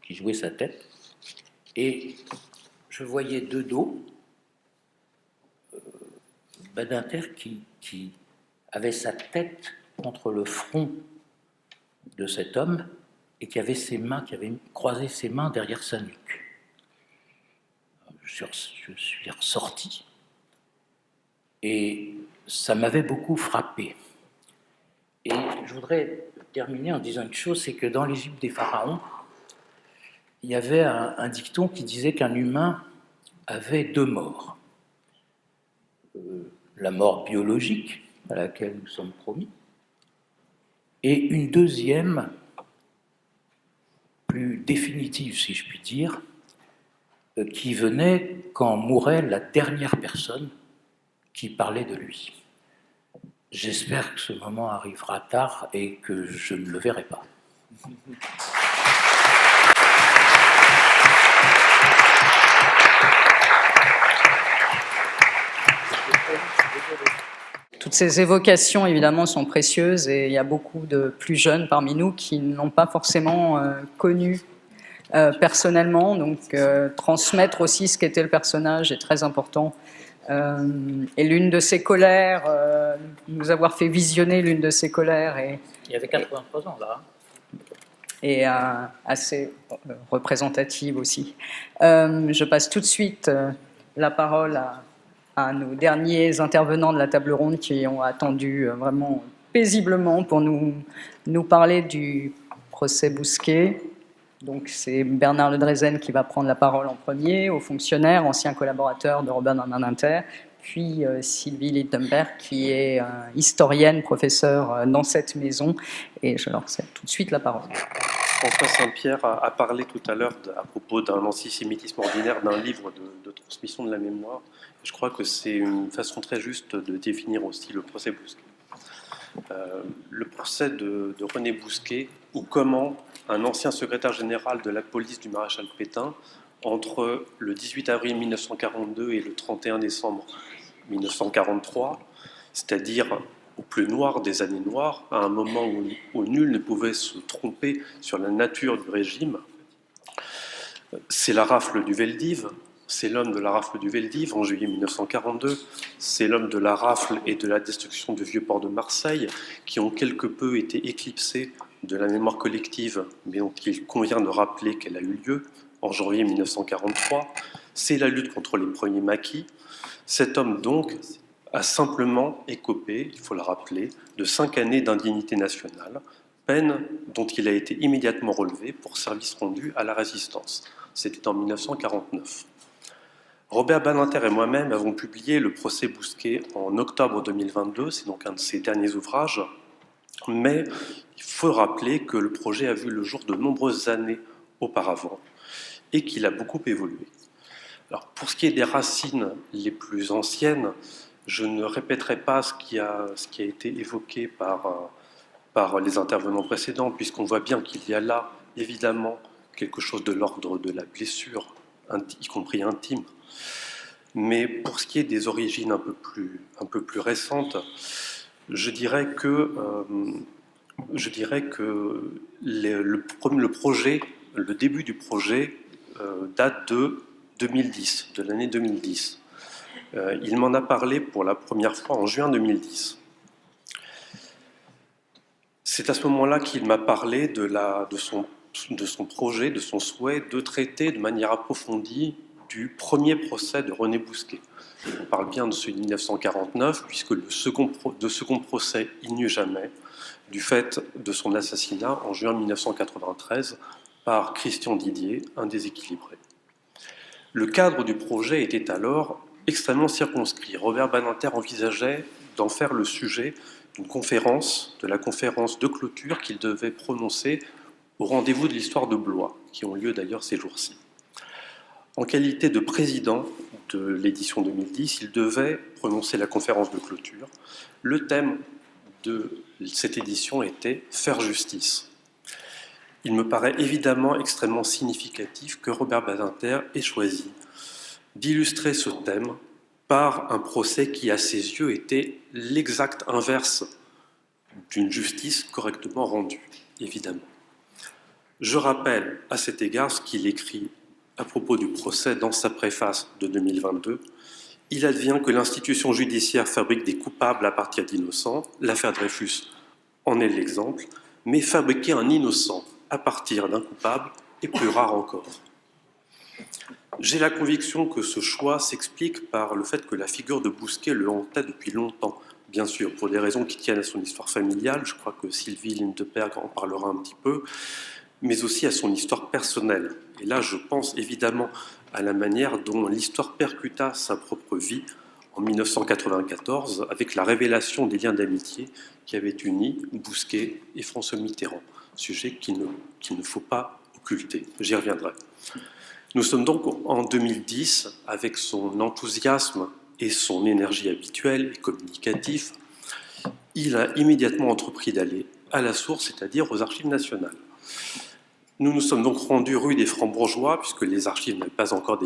qui jouait sa tête. Et je voyais de dos Badinter qui avait sa tête contre le front de cet homme et qui avait croisé ses mains derrière sa nuque. Je suis ressorti et ça m'avait beaucoup frappé. Et je voudrais terminer en disant une chose, c'est que dans l'Égypte des pharaons, il y avait un dicton qui disait qu'un humain avait deux morts. La mort biologique, à laquelle nous sommes promis, et une deuxième, plus définitive, si je puis dire, qui venait quand mourait la dernière personne qui parlait de lui. J'espère que ce moment arrivera tard et que je ne le verrai pas. Toutes ces évocations, évidemment, sont précieuses et il y a beaucoup de plus jeunes parmi nous qui n'ont pas forcément connu personnellement. Donc, transmettre aussi ce qu'était le personnage est très important. Et l'une de ses colères, nous avoir fait visionner l'une de ses colères. Il y avait 83 ans, là. Et assez représentative aussi. Je passe tout de suite la parole à nos derniers intervenants de la table ronde qui ont attendu vraiment paisiblement pour nous parler du procès Bousquet. Donc c'est Bernard Le Drezen qui va prendre la parole en premier, haut fonctionnaire, ancien collaborateur de Robert Badinter, puis Sylvie Littenberg qui est historienne, professeure dans cette maison. Et je leur cède tout de suite la parole. François Saint-Pierre a parlé tout à l'heure à propos d'un antisémitisme ordinaire, d'un livre de transmission de la mémoire. Je crois que c'est une façon très juste de définir aussi le procès Bousquet. le procès de René Bousquet, ou comment un ancien secrétaire général de la police du maréchal Pétain, entre le 18 avril 1942 et le 31 décembre 1943, c'est-à-dire au plus noir des années noires, à un moment où nul ne pouvait se tromper sur la nature du régime. C'est la rafle du Veldiv, c'est l'homme de la rafle du Veldiv en juillet 1942, c'est l'homme de la rafle et de la destruction du vieux port de Marseille, qui ont quelque peu été éclipsés de la mémoire collective, mais dont il convient de rappeler qu'elle a eu lieu en janvier 1943. C'est la lutte contre les premiers maquis. Cet homme, donc, a simplement écopé, il faut le rappeler, de 5 années d'indignité nationale, peine dont il a été immédiatement relevé pour service rendu à la résistance. C'était en 1949. Robert Badinter et moi-même avons publié le procès Bousquet en octobre 2022, c'est donc un de ses derniers ouvrages, mais il faut rappeler que le projet a vu le jour de nombreuses années auparavant et qu'il a beaucoup évolué. Alors, pour ce qui est des racines les plus anciennes, je ne répéterai pas ce qui a été évoqué par les intervenants précédents, puisqu'on voit bien qu'il y a là, évidemment, quelque chose de l'ordre de la blessure, y compris intime. Mais pour ce qui est des origines un peu plus récentes, je dirais que le début du projet date de 2010, de l'année 2010. Il m'en a parlé pour la première fois en juin 2010. C'est à ce moment-là qu'il m'a parlé de son projet, de son souhait de traiter de manière approfondie du premier procès de René Bousquet. On parle bien de celui de 1949, puisque de second procès, il n'y eut jamais, du fait de son assassinat en juin 1993 par Christian Didier, un déséquilibré. Le cadre du projet était alors extrêmement circonscrit. Robert Badinter envisageait d'en faire le sujet d'une conférence, de la conférence de clôture qu'il devait prononcer au rendez-vous de l'histoire de Blois, qui ont lieu d'ailleurs ces jours-ci. En qualité de président de l'édition 2010, il devait prononcer la conférence de clôture. Le thème de cette édition était « Faire justice ». Il me paraît évidemment extrêmement significatif que Robert Badinter ait choisi d'illustrer ce thème par un procès qui, à ses yeux, était l'exact inverse d'une justice correctement rendue, évidemment. Je rappelle à cet égard ce qu'il écrit à propos du procès dans sa préface de 2022. Il advient que l'institution judiciaire fabrique des coupables à partir d'innocents, l'affaire Dreyfus en est l'exemple, mais fabriquer un innocent à partir d'un coupable est plus rare encore. J'ai la conviction que ce choix s'explique par le fait que la figure de Bousquet le hantait depuis longtemps, bien sûr, pour des raisons qui tiennent à son histoire familiale, je crois que Sylvie Lindeberg en parlera un petit peu, mais aussi à son histoire personnelle. Et là, je pense évidemment à la manière dont l'histoire percuta sa propre vie en 1994, avec la révélation des liens d'amitié qui avaient uni Bousquet et François Mitterrand, sujet qu'il ne faut pas occulter. J'y reviendrai. Nous sommes donc en 2010, avec son enthousiasme et son énergie habituelle et communicatif, il a immédiatement entrepris d'aller à la source, c'est-à-dire aux archives nationales. Nous nous sommes donc rendus rue des Francs-Bourgeois, puisque les archives n'avaient pas encore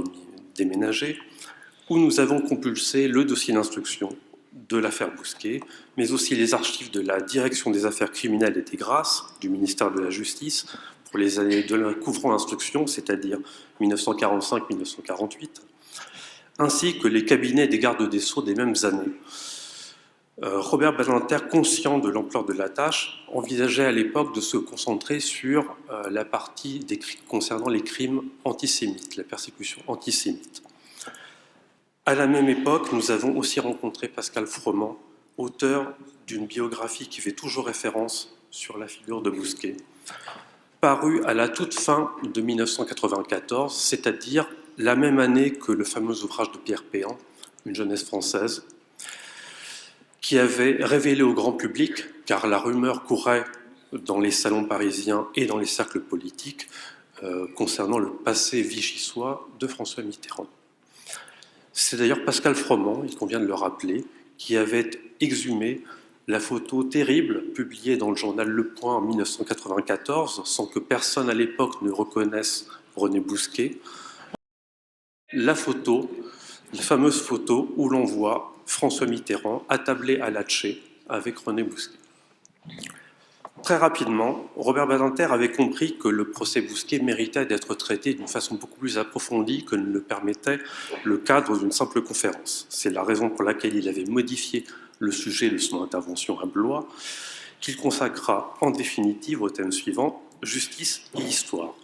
déménagé, où nous avons compulsé le dossier d'instruction de l'affaire Bousquet, mais aussi les archives de la Direction des affaires criminelles et des grâces du ministère de la Justice pour les années couvrant l'instruction, c'est-à-dire 1945-1948, ainsi que les cabinets des gardes des Sceaux des mêmes années. Robert Badinter, conscient de l'ampleur de la tâche, envisageait à l'époque de se concentrer sur la partie concernant les crimes antisémites, la persécution antisémite. À la même époque, nous avons aussi rencontré Pascal Froment, auteur d'une biographie qui fait toujours référence sur la figure de Bousquet, paru à la toute fin de 1994, c'est-à-dire la même année que le fameux ouvrage de Pierre Péan, Une jeunesse française, qui avait révélé au grand public, car la rumeur courait dans les salons parisiens et dans les cercles politiques, concernant le passé vichysois de François Mitterrand. C'est d'ailleurs Pascal Froment, il convient de le rappeler, qui avait exhumé La photo terrible, publiée dans le journal Le Point en 1994, sans que personne à l'époque ne reconnaisse René Bousquet. La photo, la fameuse photo où l'on voit François Mitterrand attablé à Latché avec René Bousquet. Très rapidement, Robert Badinter avait compris que le procès Bousquet méritait d'être traité d'une façon beaucoup plus approfondie que ne le permettait le cadre d'une simple conférence. C'est la raison pour laquelle il avait modifié le sujet de son intervention à Blois, qu'il consacra en définitive au thème suivant, justice et histoire.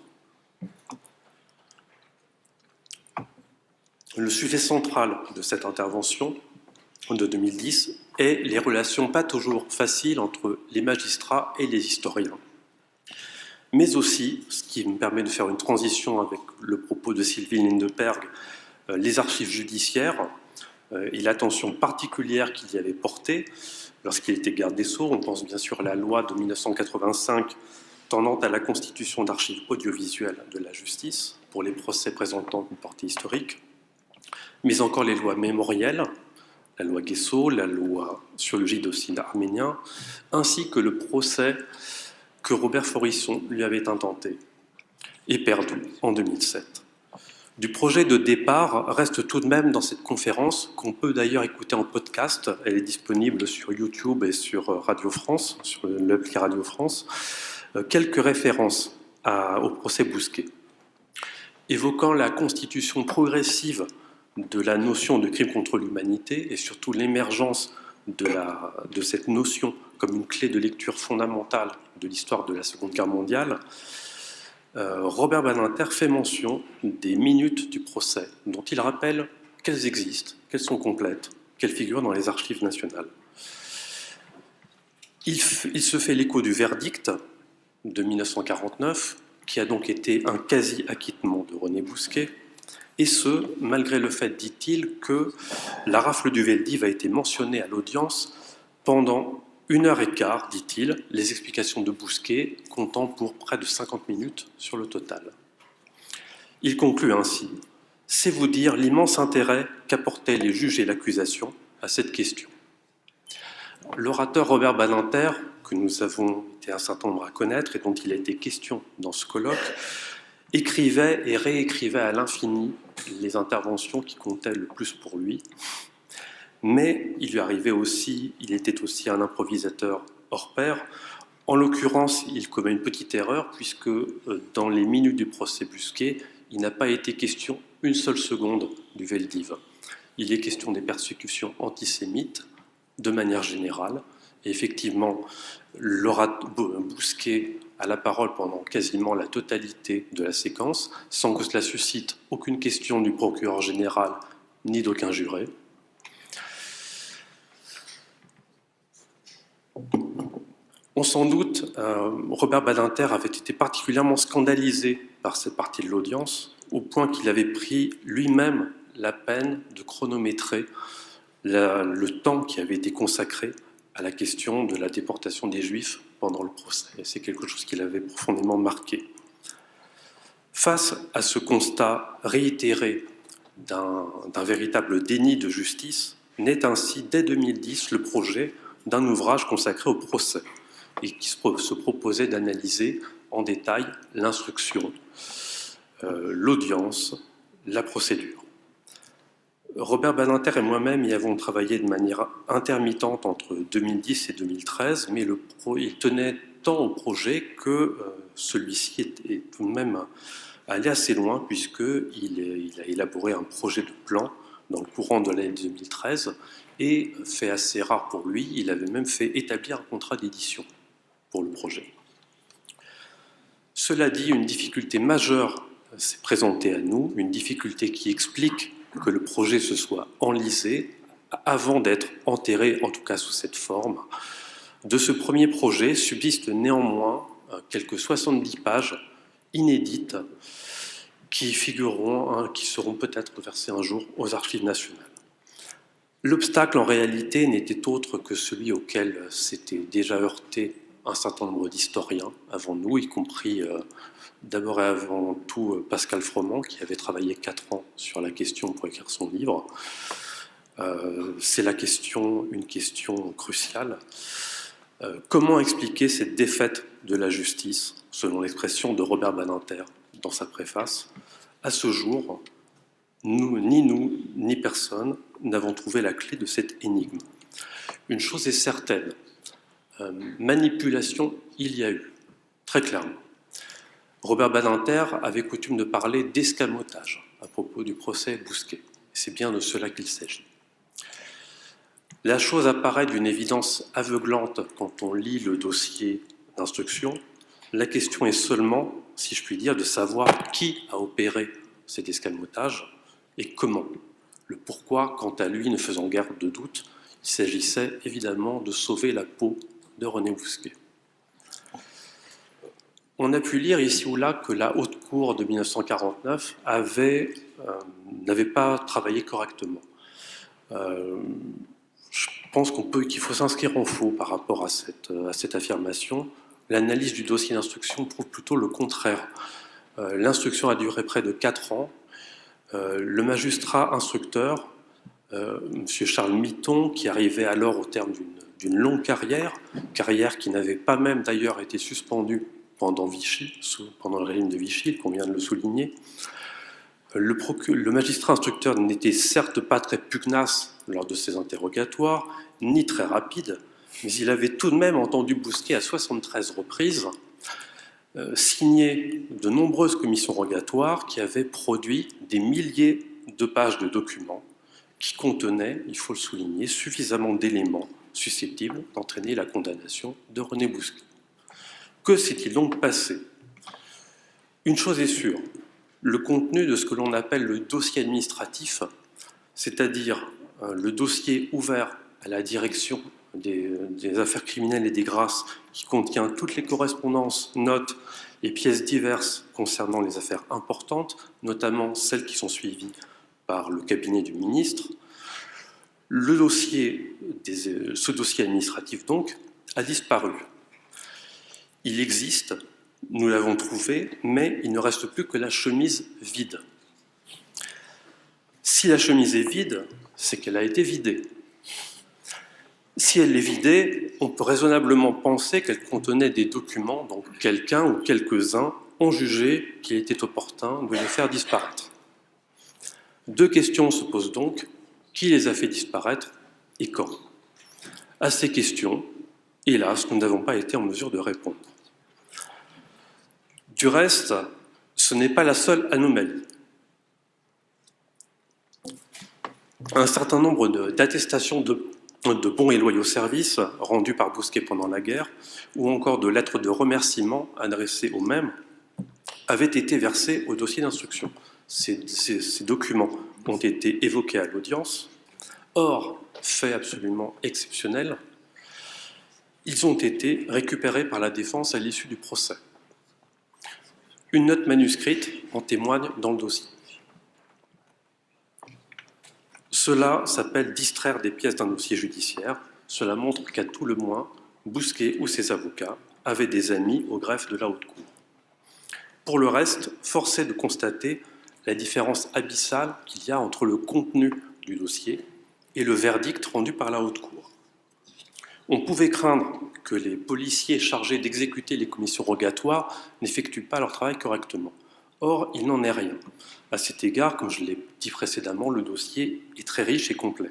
Le sujet central de cette intervention de 2010 est les relations pas toujours faciles entre les magistrats et les historiens. Mais aussi, ce qui me permet de faire une transition avec le propos de Sylvie Lindeperg, les archives judiciaires et l'attention particulière qu'il y avait portée lorsqu'il était garde des Sceaux. On pense bien sûr à la loi de 1985 tendant à la constitution d'archives audiovisuelles de la justice pour les procès présentant une portée historique, mais encore les lois mémorielles, la loi Guesso, la loi sur le génocide arménien, ainsi que le procès que Robert Forisson lui avait intenté et perdu en 2007. Du projet de départ reste tout de même dans cette conférence, qu'on peut d'ailleurs écouter en podcast. Elle est disponible sur YouTube et sur Radio France, sur l'appli Radio France, quelques références au procès Bousquet. Évoquant la constitution progressive de la notion de crime contre l'humanité et surtout l'émergence de cette notion comme une clé de lecture fondamentale de l'histoire de la Seconde Guerre mondiale, Robert Badinter fait mention des minutes du procès dont il rappelle qu'elles existent, qu'elles sont complètes, qu'elles figurent dans les archives nationales. Il se fait l'écho du verdict de 1949, qui a donc été un quasi-acquittement de René Bousquet, et ce, malgré le fait, dit-il, que la rafle du Veldiv a été mentionnée à l'audience pendant 1h15, dit-il, les explications de Bousquet comptant pour près de 50 minutes sur le total. Il conclut ainsi « C'est vous dire l'immense intérêt qu'apportaient les juges et l'accusation à cette question. » L'orateur Robert Badinter, que nous avons été un certain nombre à connaître et dont il a été question dans ce colloque, écrivait et réécrivait à l'infini les interventions qui comptaient le plus pour lui, mais il lui arrivait aussi, il était aussi un improvisateur hors pair. En l'occurrence, il commet une petite erreur, puisque dans les minutes du procès Bousquet, il n'a pas été question une seule seconde du Veldiv. Il est question des persécutions antisémites, de manière générale, et effectivement, Bousquet a la parole pendant quasiment la totalité de la séquence, sans que cela suscite aucune question du procureur général ni d'aucun juré. On s'en doute, Robert Badinter avait été particulièrement scandalisé par cette partie de l'audience, au point qu'il avait pris lui-même la peine de chronométrer le temps qui avait été consacré à la question de la déportation des Juifs pendant le procès. C'est quelque chose qui l'avait profondément marqué. Face à ce constat réitéré d'un véritable déni de justice, naît ainsi dès 2010 le projet d'un ouvrage consacré au procès et qui se proposait d'analyser en détail l'instruction, l'audience, la procédure. Robert Badinter et moi-même y avons travaillé de manière intermittente entre 2010 et 2013, mais il tenait tant au projet que celui-ci est tout de même allé assez loin, puisqu'il a élaboré un projet de plan dans le courant de l'année 2013, et fait assez rare pour lui, il avait même fait établir un contrat d'édition pour le projet. Cela dit, une difficulté majeure s'est présentée à nous, une difficulté qui explique que le projet se soit enlisé avant d'être enterré, en tout cas sous cette forme. De ce premier projet subsistent néanmoins quelques 70 pages inédites qui figureront, qui seront peut-être versées un jour aux archives nationales. L'obstacle en réalité n'était autre que celui auquel s'était déjà heurté un certain nombre d'historiens avant nous, y compris d'abord et avant tout Pascal Froment, qui avait travaillé 4 ans sur la question pour écrire son livre. C'est une question cruciale. Comment expliquer cette défaite de la justice, selon l'expression de Robert Badinter dans sa préface? À ce jour, nous, ni personne, n'avons trouvé la clé de cette énigme. Une chose est certaine, manipulation, il y a eu, très clairement. Robert Badinter avait coutume de parler d'escamotage à propos du procès Bousquet. C'est bien de cela qu'il s'agit. La chose apparaît d'une évidence aveuglante quand on lit le dossier d'instruction. La question est seulement, si je puis dire, de savoir qui a opéré cet escamotage et comment. Le pourquoi, quant à lui, ne faisant guère de doute, il s'agissait évidemment de sauver la peau de René Bousquet. On a pu lire ici ou là que la Haute Cour de 1949 n'avait pas travaillé correctement. Je pense qu'il faut s'inscrire en faux par rapport à cette affirmation. L'analyse du dossier d'instruction prouve plutôt le contraire. L'instruction a duré près de 4 ans. Le magistrat instructeur, M. Charles Mitton, qui arrivait alors au terme d'une longue carrière qui n'avait pas même d'ailleurs été suspendue pendant le régime de Vichy, qu'on vient de le souligner. Le magistrat instructeur n'était certes pas très pugnace lors de ses interrogatoires, ni très rapide, mais il avait tout de même entendu Bousquet à 73 reprises, signer de nombreuses commissions rogatoires qui avaient produit des milliers de pages de documents qui contenaient, il faut le souligner, suffisamment d'éléments susceptibles d'entraîner la condamnation de René Bousquet. Que s'est-il donc passé? Une chose est sûre, le contenu de ce que l'on appelle le dossier administratif, c'est-à-dire le dossier ouvert à la direction des affaires criminelles et des grâces, qui contient toutes les correspondances, notes et pièces diverses concernant les affaires importantes, notamment celles qui sont suivies par le cabinet du ministre. Ce dossier administratif, donc, a disparu. Il existe, nous l'avons trouvé, mais il ne reste plus que la chemise vide. Si la chemise est vide, c'est qu'elle a été vidée. Si elle est vidée, on peut raisonnablement penser qu'elle contenait des documents dont quelqu'un ou quelques-uns ont jugé qu'il était opportun de les faire disparaître. 2 questions se posent donc. Qui les a fait disparaître et quand? À ces questions, hélas, nous n'avons pas été en mesure de répondre. Du reste, ce n'est pas la seule anomalie. Un certain nombre d'attestations de bons et loyaux services rendus par Bousquet pendant la guerre, ou encore de lettres de remerciement adressées aux mêmes, avaient été versés au dossier d'instruction. Ces documents ont été évoqués à l'audience. Or, fait absolument exceptionnel, ils ont été récupérés par la défense à l'issue du procès. Une note manuscrite en témoigne dans le dossier. Cela s'appelle distraire des pièces d'un dossier judiciaire. Cela montre qu'à tout le moins, Bousquet ou ses avocats avaient des amis au greffe de la Haute Cour. Pour le reste, force est de constater la différence abyssale qu'il y a entre le contenu du dossier et le verdict rendu par la Haute Cour. On pouvait craindre que les policiers chargés d'exécuter les commissions rogatoires n'effectuent pas leur travail correctement. Or, il n'en est rien. À cet égard, comme je l'ai dit précédemment, le dossier est très riche et complet.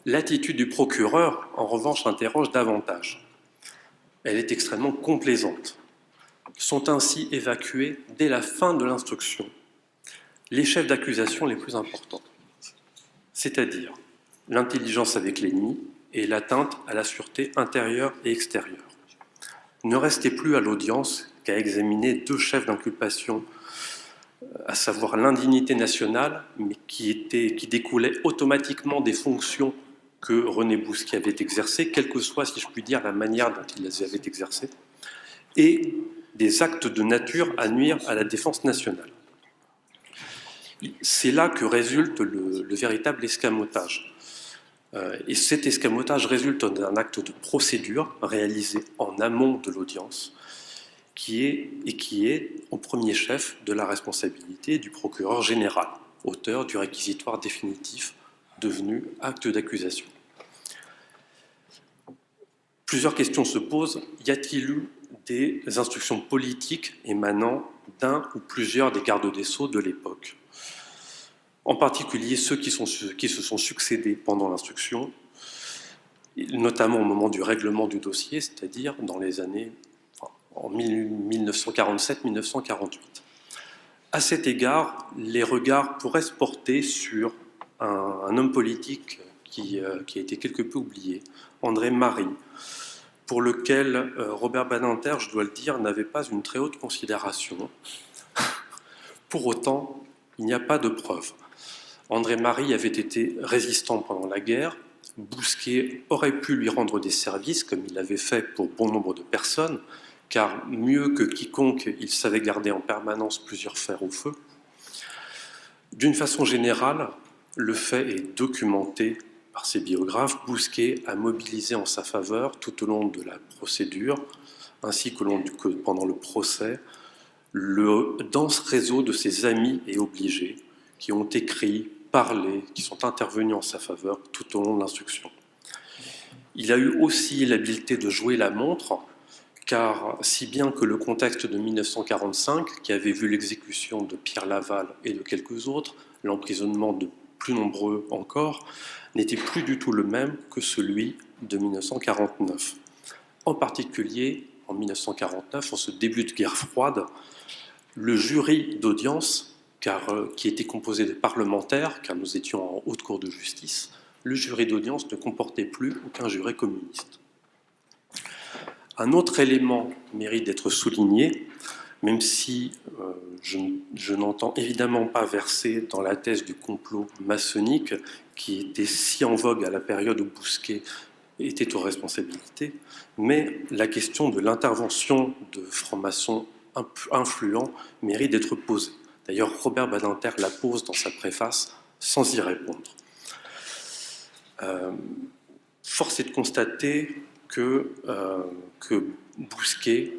L'attitude du procureur, en revanche, interroge davantage. Elle est extrêmement complaisante. Sont ainsi évacués, dès la fin de l'instruction, les chefs d'accusation les plus importants, c'est-à-dire l'intelligence avec l'ennemi et l'atteinte à la sûreté intérieure et extérieure. Ne restait plus à l'audience qu'à examiner 2 chefs d'inculpation, à savoir l'indignité nationale, mais qui découlait automatiquement des fonctions que René Bousquet avait exercées, quelle que soit, si je puis dire, la manière dont il les avait exercées, et des actes de nature à nuire à la défense nationale. C'est là que résulte le véritable escamotage. Et cet escamotage résulte d'un acte de procédure réalisé en amont de l'audience, qui est au premier chef de la responsabilité du procureur général, auteur du réquisitoire définitif devenu acte d'accusation. Plusieurs questions se posent. Y a-t-il eu des instructions politiques émanant d'un ou plusieurs des gardes des Sceaux de l'époque? En particulier ceux qui se sont succédés pendant l'instruction, notamment au moment du règlement du dossier, c'est-à-dire dans les années en 1947-1948. À cet égard, les regards pourraient se porter sur un homme politique qui a été quelque peu oublié, André Marie, pour lequel Robert Badinter, je dois le dire, n'avait pas une très haute considération. Pour autant, il n'y a pas de preuves. André Marie avait été résistant pendant la guerre. Bousquet aurait pu lui rendre des services, comme il l'avait fait pour bon nombre de personnes, car mieux que quiconque, il savait garder en permanence plusieurs fers au feu. D'une façon générale, le fait est documenté par ses biographes. Bousquet a mobilisé en sa faveur tout au long de la procédure, ainsi que pendant le procès, le dense réseau de ses amis et obligés qui ont écrit, parlé, qui sont intervenus en sa faveur tout au long de l'instruction. Il a eu aussi l'habileté de jouer la montre, car si bien que le contexte de 1945, qui avait vu l'exécution de Pierre Laval et de quelques autres, l'emprisonnement de plus nombreux encore, n'était plus du tout le même que celui de 1949. En particulier, en 1949, en ce début de guerre froide, le jury d'audience, qui était composé de parlementaires, car nous étions en haute cour de justice, le jury d'audience ne comportait plus aucun juré communiste. Un autre élément mérite d'être souligné, même si je n'entends évidemment pas verser dans la thèse du complot maçonnique qui était si en vogue à la période où Bousquet était aux responsabilités, mais la question de l'intervention de francs-maçons influents mérite d'être posée. D'ailleurs, Robert Badinter la pose dans sa préface sans y répondre. Force est de constater que Bousquet,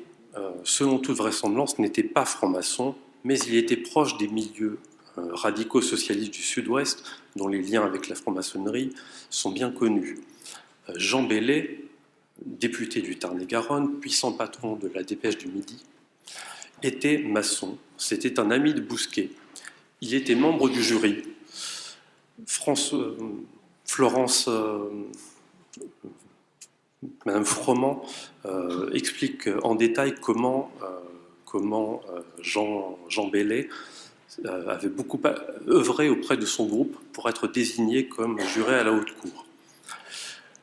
selon toute vraisemblance, n'était pas franc-maçon, mais il était proche des milieux radicaux socialistes du Sud-Ouest, dont les liens avec la franc-maçonnerie sont bien connus. Jean Bellay, député du Tarn-et-Garonne, puissant patron de la Dépêche du Midi, était maçon. C'était un ami de Bousquet. Il était membre du jury. Madame Froment explique en détail comment Jean Bellay avait beaucoup œuvré auprès de son groupe pour être désigné comme juré à la haute cour.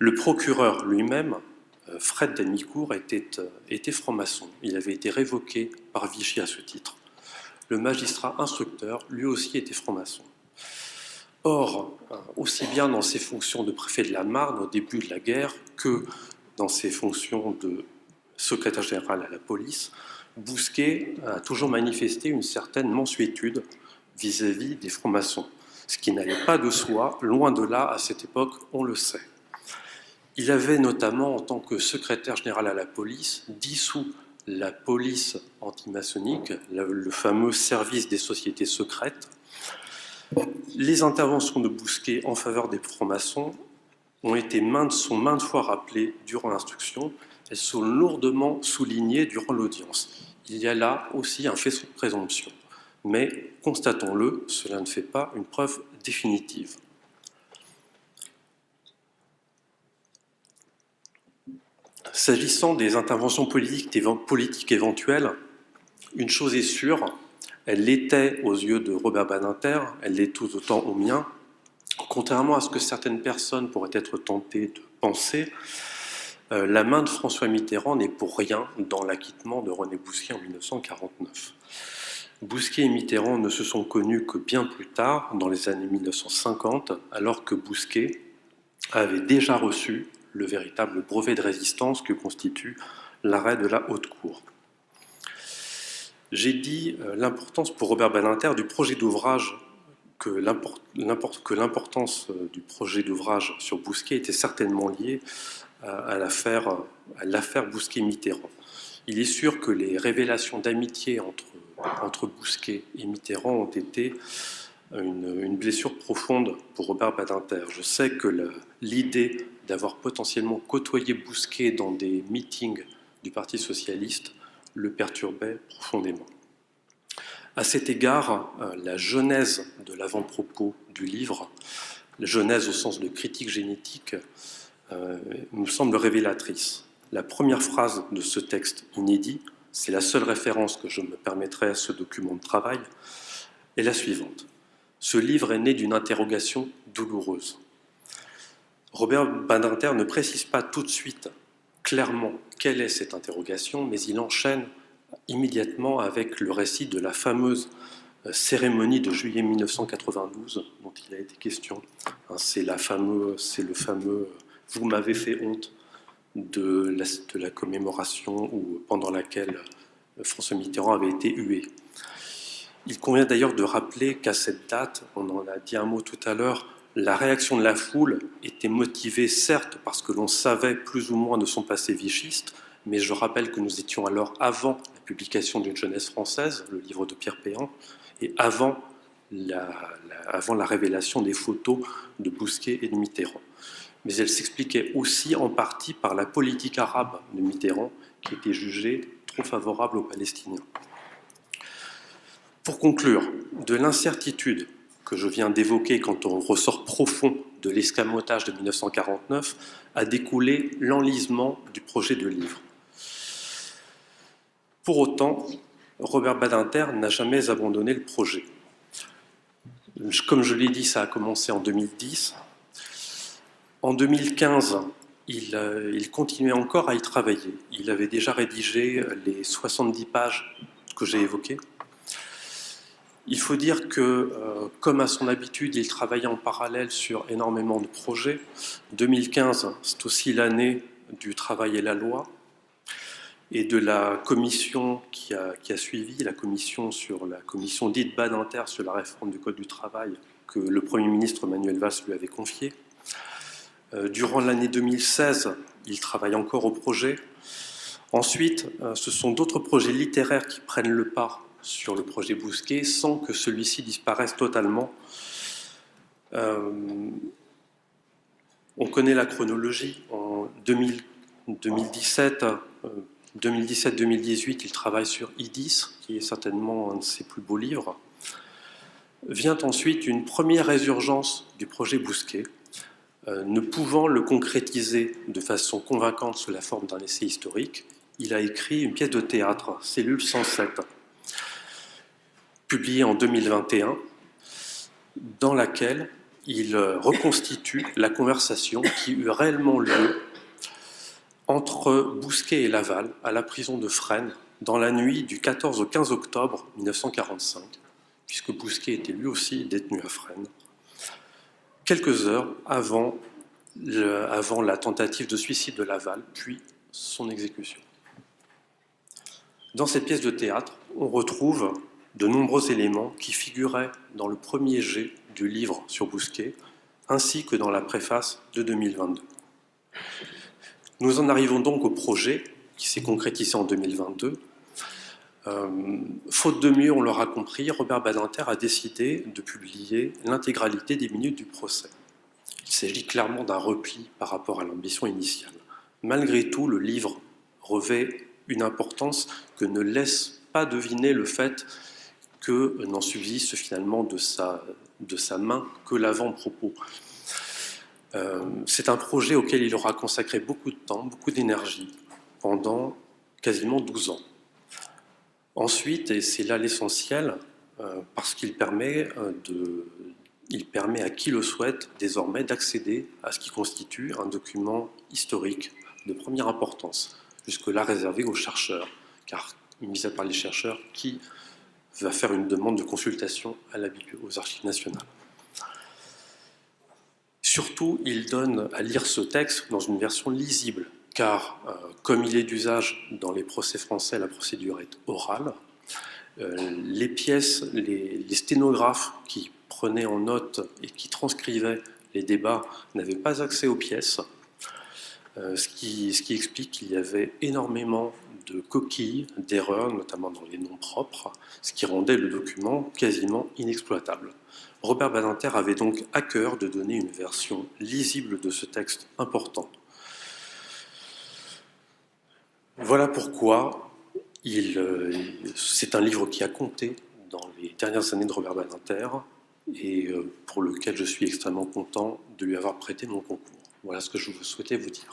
Le procureur lui-même, Fred Danicourt, était franc-maçon. Il avait été révoqué par Vichy à ce titre. Le magistrat instructeur, lui aussi, était franc-maçon. Or, aussi bien dans ses fonctions de préfet de la Marne au début de la guerre que dans ses fonctions de secrétaire général à la police, Bousquet a toujours manifesté une certaine mansuétude vis-à-vis des francs-maçons, ce qui n'allait pas de soi, loin de là, à cette époque, on le sait. Il avait notamment, en tant que secrétaire général à la police, dissous la police antimaçonnique, le fameux service des sociétés secrètes. Les interventions de Bousquet en faveur des francs-maçons sont maintes fois rappelées durant l'instruction. Elles sont lourdement soulignées durant l'audience. Il y a là aussi un faisceau de présomption. Mais, constatons-le, cela ne fait pas une preuve définitive. S'agissant des interventions politiques éventuelles, une chose est sûre, elle l'était aux yeux de Robert Badinter, elle l'est tout autant aux miens. Contrairement à ce que certaines personnes pourraient être tentées de penser, la main de François Mitterrand n'est pour rien dans l'acquittement de René Bousquet en 1949. Bousquet et Mitterrand ne se sont connus que bien plus tard, dans les années 1950, alors que Bousquet avait déjà reçu le véritable brevet de résistance que constitue l'arrêt de la Haute Cour. J'ai dit l'importance pour Robert Badinter du projet d'ouvrage, que l'importance du projet d'ouvrage sur Bousquet était certainement liée à l'affaire Bousquet-Mitterrand. Il est sûr que les révélations d'amitié entre Bousquet et Mitterrand ont été une blessure profonde pour Robert Badinter. Je sais que l'idée d'avoir potentiellement côtoyé Bousquet dans des meetings du Parti socialiste le perturbait profondément. À cet égard, la genèse de l'avant-propos du livre, la genèse au sens de critique génétique, me semble révélatrice. La première phrase de ce texte inédit, c'est la seule référence que je me permettrai à ce document de travail, est la suivante. Ce livre est né d'une interrogation douloureuse. Robert Badinter ne précise pas tout de suite clairement quelle est cette interrogation, mais il enchaîne immédiatement avec le récit de la fameuse cérémonie de juillet 1992 dont il a été question. C'est le fameux « vous m'avez fait honte » de la commémoration pendant laquelle François Mitterrand avait été hué. Il convient d'ailleurs de rappeler qu'à cette date, on en a dit un mot tout à l'heure, la réaction de la foule était motivée certes parce que l'on savait plus ou moins de son passé vichiste, mais je rappelle que nous étions alors avant la publication d'une jeunesse française, le livre de Pierre Péan, et avant la révélation des photos de Bousquet et de Mitterrand. Mais elle s'expliquait aussi en partie par la politique arabe de Mitterrand, qui était jugée trop favorable aux Palestiniens. Pour conclure, de l'incertitude que je viens d'évoquer quant au ressort profond de l'escamotage de 1949 a découlé l'enlisement du projet de livre. Pour autant, Robert Badinter n'a jamais abandonné le projet. Comme je l'ai dit, ça a commencé en 2010. En 2015, il continuait encore à y travailler. Il avait déjà rédigé les 70 pages que j'ai évoquées. Il faut dire que, comme à son habitude, il travaillait en parallèle sur énormément de projets. 2015, c'est aussi l'année du travail et la loi, et de la commission qui a suivi, la commission dite Badinter sur la réforme du Code du travail, que le Premier ministre Manuel Valls lui avait confiée. Durant l'année 2016, il travaille encore au projet. Ensuite, ce sont d'autres projets littéraires qui prennent le pas sur le projet Bousquet sans que celui-ci disparaisse totalement. On connaît la chronologie. En 2017-2018, il travaille sur I10, qui est certainement un de ses plus beaux livres. Vient ensuite une première résurgence du projet Bousquet, ne pouvant le concrétiser de façon convaincante sous la forme d'un essai historique. Il a écrit une pièce de théâtre, Cellule 107, publiée en 2021, dans laquelle il reconstitue la conversation qui eut réellement lieu entre Bousquet et Laval à la prison de Fresnes dans la nuit du 14 au 15 octobre 1945, puisque Bousquet était lui aussi détenu à Fresnes, quelques heures avant la tentative de suicide de Laval, puis son exécution. Dans cette pièce de théâtre, on retrouve de nombreux éléments qui figuraient dans le premier jet du livre sur Bousquet, ainsi que dans la préface de 2022. Nous en arrivons donc au projet qui s'est concrétisé en 2022. Faute de mieux, on l'aura compris, Robert Badinter a décidé de publier l'intégralité des minutes du procès. Il s'agit clairement d'un repli par rapport à l'ambition initiale. Malgré tout, le livre revêt une importance que ne laisse pas deviner le fait que n'en subsiste finalement de sa main que l'avant-propos. C'est un projet auquel il aura consacré beaucoup de temps, beaucoup d'énergie, pendant quasiment 12 ans. Ensuite, et c'est là l'essentiel, parce qu'il permet à qui le souhaite désormais d'accéder à ce qui constitue un document historique de première importance, jusque-là réservé aux chercheurs, car, mis à part les chercheurs, qui va faire une demande de consultation aux Archives nationales. Surtout, il donne à lire ce texte dans une version lisible, car, comme il est d'usage dans les procès français, la procédure est orale. Les pièces, les sténographes qui prenaient en note et qui transcrivaient les débats n'avaient pas accès aux pièces, ce qui explique qu'il y avait énormément de coquilles, d'erreurs, notamment dans les noms propres, ce qui rendait le document quasiment inexploitable. Robert Badinter avait donc à cœur de donner une version lisible de ce texte important. Voilà pourquoi c'est un livre qui a compté dans les dernières années de Robert Badinter et pour lequel je suis extrêmement content de lui avoir prêté mon concours. Voilà ce que je souhaitais vous dire.